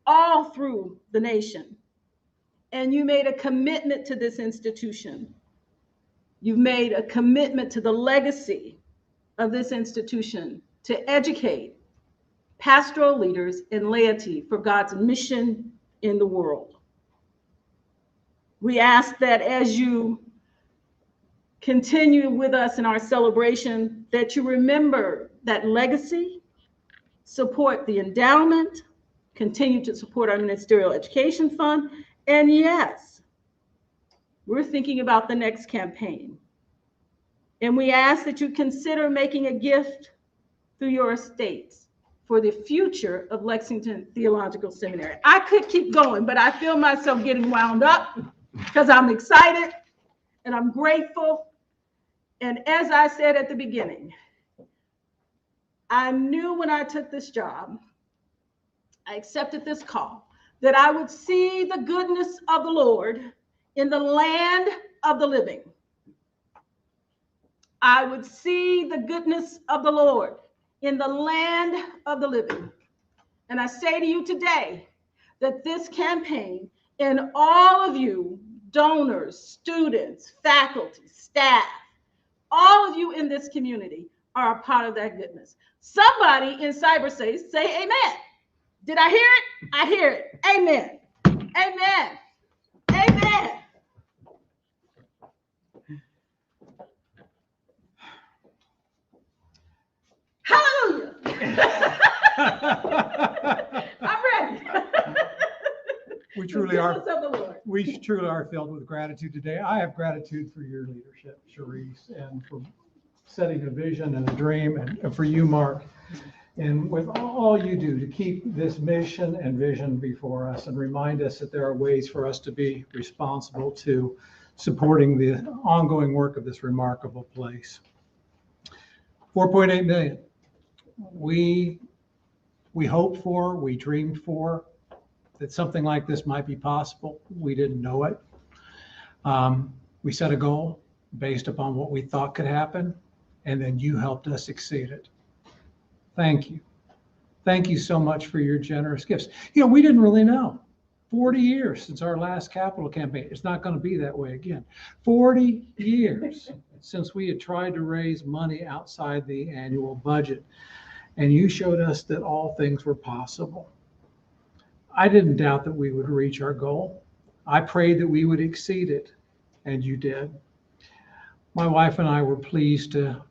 all through the nation. And you made a commitment to this institution. You've made a commitment to the legacy of this institution to educate pastoral leaders and laity for God's mission in the world. We ask that as you continue with us in our celebration, that you remember that legacy, support the endowment, continue to support our ministerial education fund, and yes, we're thinking about the next campaign. And we ask that you consider making a gift through your estates for the future of Lexington Theological Seminary. I could keep going, but I feel myself getting wound up because I'm excited and I'm grateful. And as I said at the beginning, I knew when I took this job, I accepted this call, that I would see the goodness of the Lord in the land of the living. I would see the goodness of the Lord in the land of the living. And I say to you today that this campaign and all of you, donors, students, faculty, staff, all of you in this community are a part of that goodness. Somebody in cyberspace say amen. Did I hear it? I hear it. Amen. Amen. Amen. Hallelujah. I'm ready. We truly are filled with gratitude today. I have gratitude for your leadership, Charisse, and for setting a vision and a dream, and for you, Mark, and with all you do to keep this mission and vision before us and remind us that there are ways for us to be responsible to supporting the ongoing work of this remarkable place. 4.8 million. We hoped for, we dreamed for, that something like this might be possible. We didn't know it. We set a goal based upon what we thought could happen, and then you helped us exceed it. Thank you. Thank you so much for your generous gifts. You know, we didn't really know. 40 years since our last capital campaign. It's not going to be that way again. 40 years since we had tried to raise money outside the annual budget. And you showed us that all things were possible. I didn't doubt that we would reach our goal. I prayed that we would exceed it, and you did. My wife and I were pleased to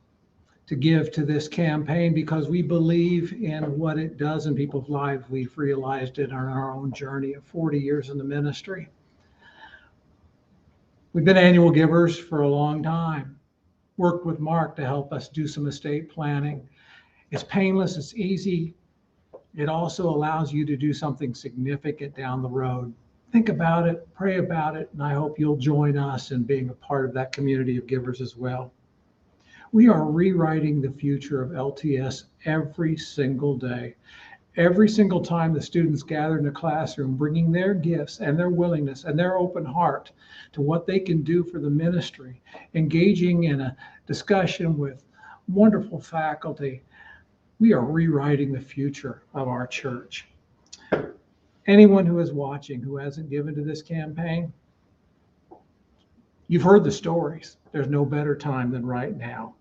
give to this campaign because we believe in what it does in people's lives. We've realized it on our own journey of 40 years in the ministry. We've been annual givers for a long time. Worked with Mark to help us do some estate planning. It's painless, it's easy. It also allows you to do something significant down the road. Think about it, pray about it, and I hope you'll join us in being a part of that community of givers as well. We are rewriting the future of LTS every single day. Every single time the students gather in a classroom, bringing their gifts and their willingness and their open heart to what they can do for the ministry, engaging in a discussion with wonderful faculty, we are rewriting the future of our church. Anyone who is watching who hasn't given to this campaign, you've heard the stories. There's no better time than right now.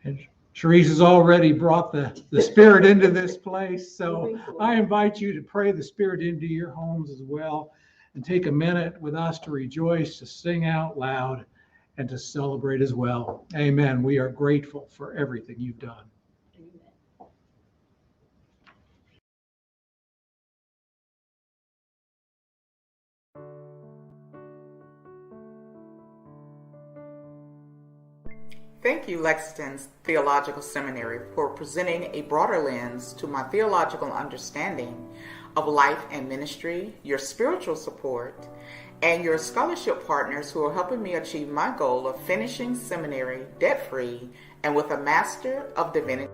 And Charisse has already brought the Spirit into this place. So I invite you to pray the Spirit into your homes as well and take a minute with us to rejoice, to sing out loud, and to celebrate as well. Amen. We are grateful for everything you've done. Thank you, Lexington Theological Seminary, for presenting a broader lens to my theological understanding of life and ministry, your spiritual support, and your scholarship partners who are helping me achieve my goal of finishing seminary debt-free and with a Master of Divinity.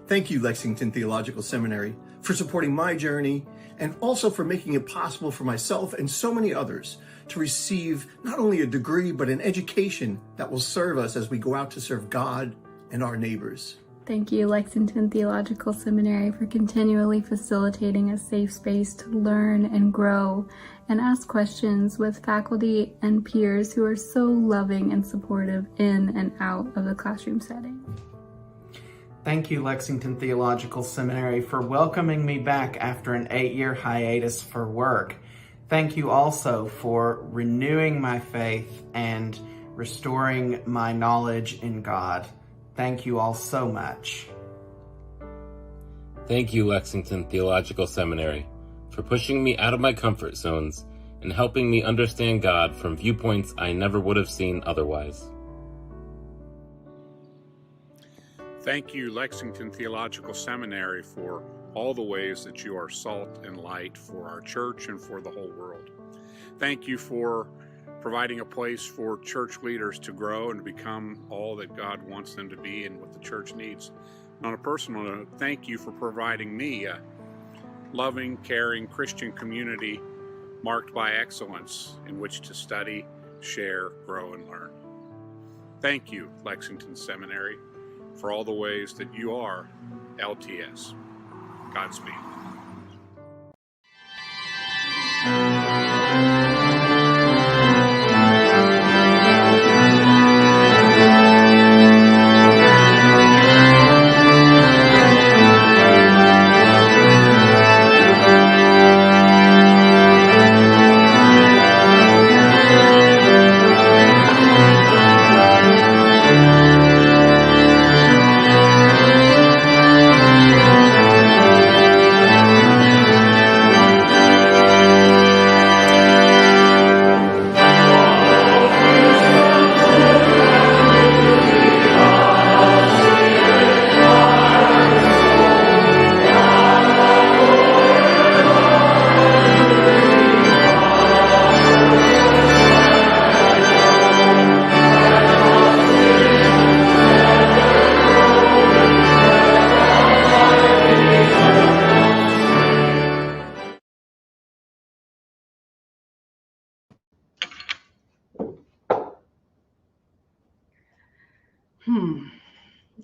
Thank you, Lexington Theological Seminary, for supporting my journey and also for making it possible for myself and so many others to receive not only a degree, but an education that will serve us as we go out to serve God and our neighbors. Thank you, Lexington Theological Seminary, for continually facilitating a safe space to learn and grow and ask questions with faculty and peers who are so loving and supportive in and out of the classroom setting. Thank you, Lexington Theological Seminary, for welcoming me back after an 8-year hiatus for work. Thank you also for renewing my faith and restoring my knowledge in God. Thank you all so much. Thank you, Lexington Theological Seminary, for pushing me out of my comfort zones and helping me understand God from viewpoints I never would have seen otherwise. Thank you, Lexington Theological Seminary, for all the ways that you are salt and light for our church and for the whole world. Thank you for providing a place for church leaders to grow and to become all that God wants them to be and what the church needs. And on a personal note, thank you for providing me a loving, caring Christian community marked by excellence in which to study, share, grow, and learn. Thank you, Lexington Seminary, for all the ways that you are LTS. Godspeed.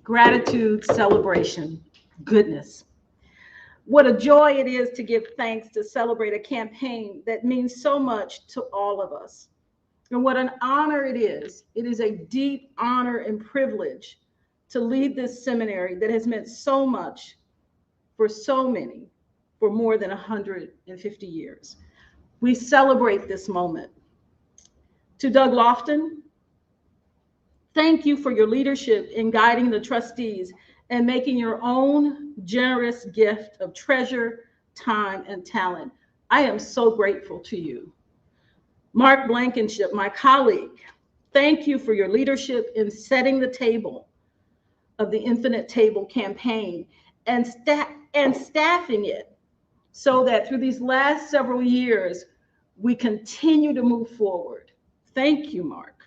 Gratitude, celebration, goodness. What a joy it is to give thanks to celebrate a campaign that means so much to all of us. And what an honor it is. It is a deep honor and privilege to lead this seminary that has meant so much for so many for more than 150 years. We celebrate this moment. To Doug Lofton, thank you for your leadership in guiding the trustees and making your own generous gift of treasure, time, and talent. I am so grateful to you. Mark Blankenship, my colleague, thank you for your leadership in setting the table of the Infinite Table campaign and staffing it so that through these last several years, we continue to move forward. Thank you, Mark.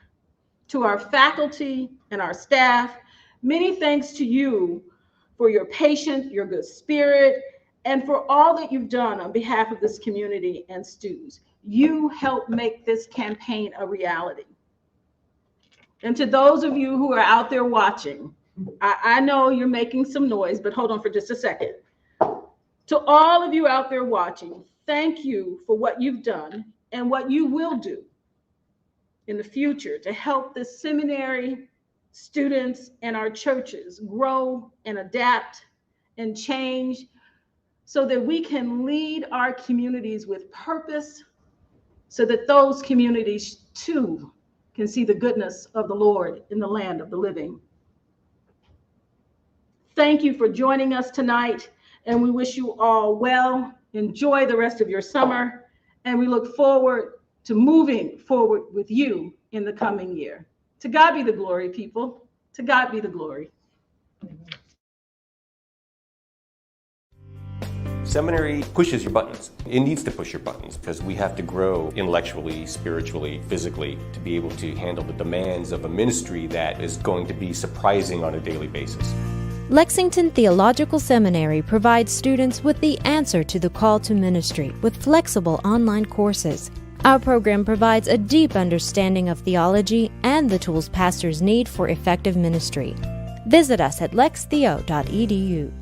To our faculty and our staff, many thanks to you for your patience, your good spirit, and for all that you've done on behalf of this community and students. You helped make this campaign a reality. And to those of you who are out there watching, I know you're making some noise, but hold on for just a second. To all of you out there watching, thank you for what you've done and what you will do in the future to help the seminary, students, and our churches grow and adapt and change so that we can lead our communities with purpose, so that those communities too can see the goodness of the Lord in the land of the living. Thank you for joining us tonight, and we wish you all well. Enjoy the rest of your summer, and we look forward to moving forward with you in the coming year. To God be the glory, people. To God be the glory. Seminary pushes your buttons. It needs to push your buttons because we have to grow intellectually, spiritually, physically to be able to handle the demands of a ministry that is going to be surprising on a daily basis. Lexington Theological Seminary provides students with the answer to the call to ministry with flexible online courses. Our program provides a deep understanding of theology and the tools pastors need for effective ministry. Visit us at lextheo.edu.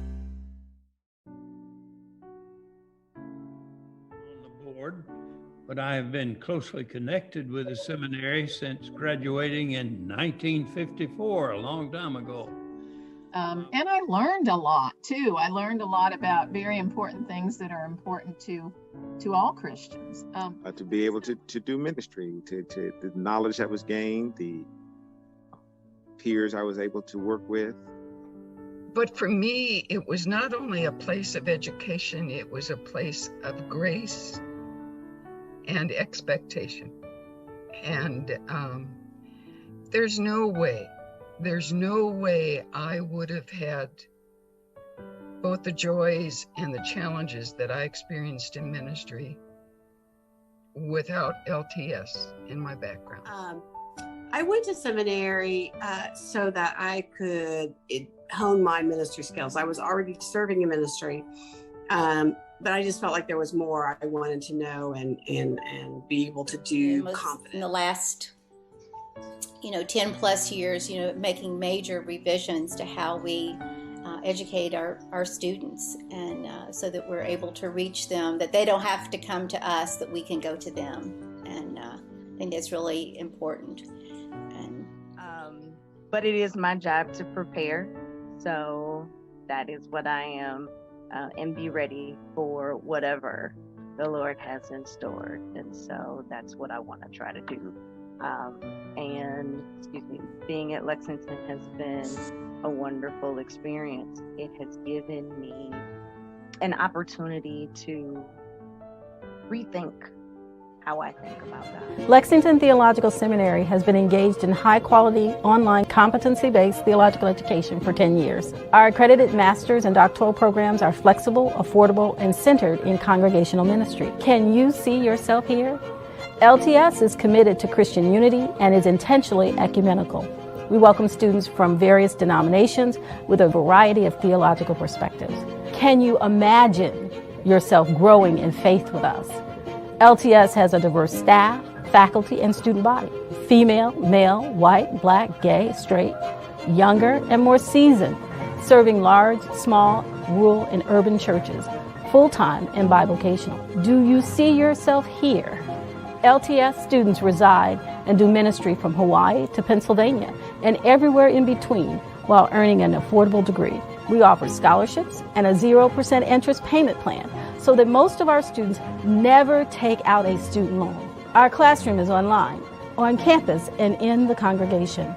But I have been closely connected with the seminary since graduating in 1954, a long time ago. And I learned a lot too. I learned a lot about very important things that are important to all Christians. To be able to do ministry, to the knowledge that was gained, the peers I was able to work with. But for me, it was not only a place of education, it was a place of grace and expectation. And there's no way I would have had both the joys and the challenges that I experienced in ministry without LTS in my background. I went to seminary so that I could hone my ministry skills. I was already serving in ministry, but I just felt like there was more I wanted to know and be able to do confidently. In the last 10 plus years, making major revisions to how we educate our students, and so that we're able to reach them, that they don't have to come to us, that we can go to them. And I think that's really important. But it is my job to prepare. So that is what I am, and be ready for whatever the Lord has in store. And so that's what I want to try to do. And being at Lexington has been a wonderful experience. It has given me an opportunity to rethink how I think about that. Lexington Theological Seminary has been engaged in high-quality, online, competency-based theological education for 10 years. Our accredited master's and doctoral programs are flexible, affordable, and centered in congregational ministry. Can you see yourself here? LTS is committed to Christian unity and is intentionally ecumenical. We welcome students from various denominations with a variety of theological perspectives. Can you imagine yourself growing in faith with us? LTS has a diverse staff, faculty and student body, female, male, white, black, gay, straight, younger, and more seasoned, serving large, small, rural, and urban churches, full-time and bivocational. Do you see yourself here? LTS students reside and do ministry from Hawaii to Pennsylvania and everywhere in between while earning an affordable degree. We offer scholarships and a 0% interest payment plan so that most of our students never take out a student loan. Our classroom is online, on campus, and in the congregation.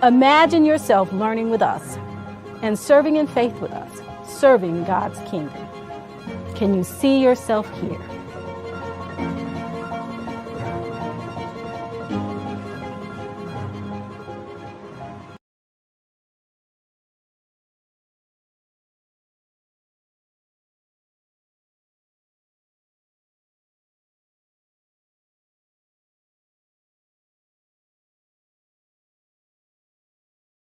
Imagine yourself learning with us and serving in faith with us, serving God's kingdom. Can you see yourself here?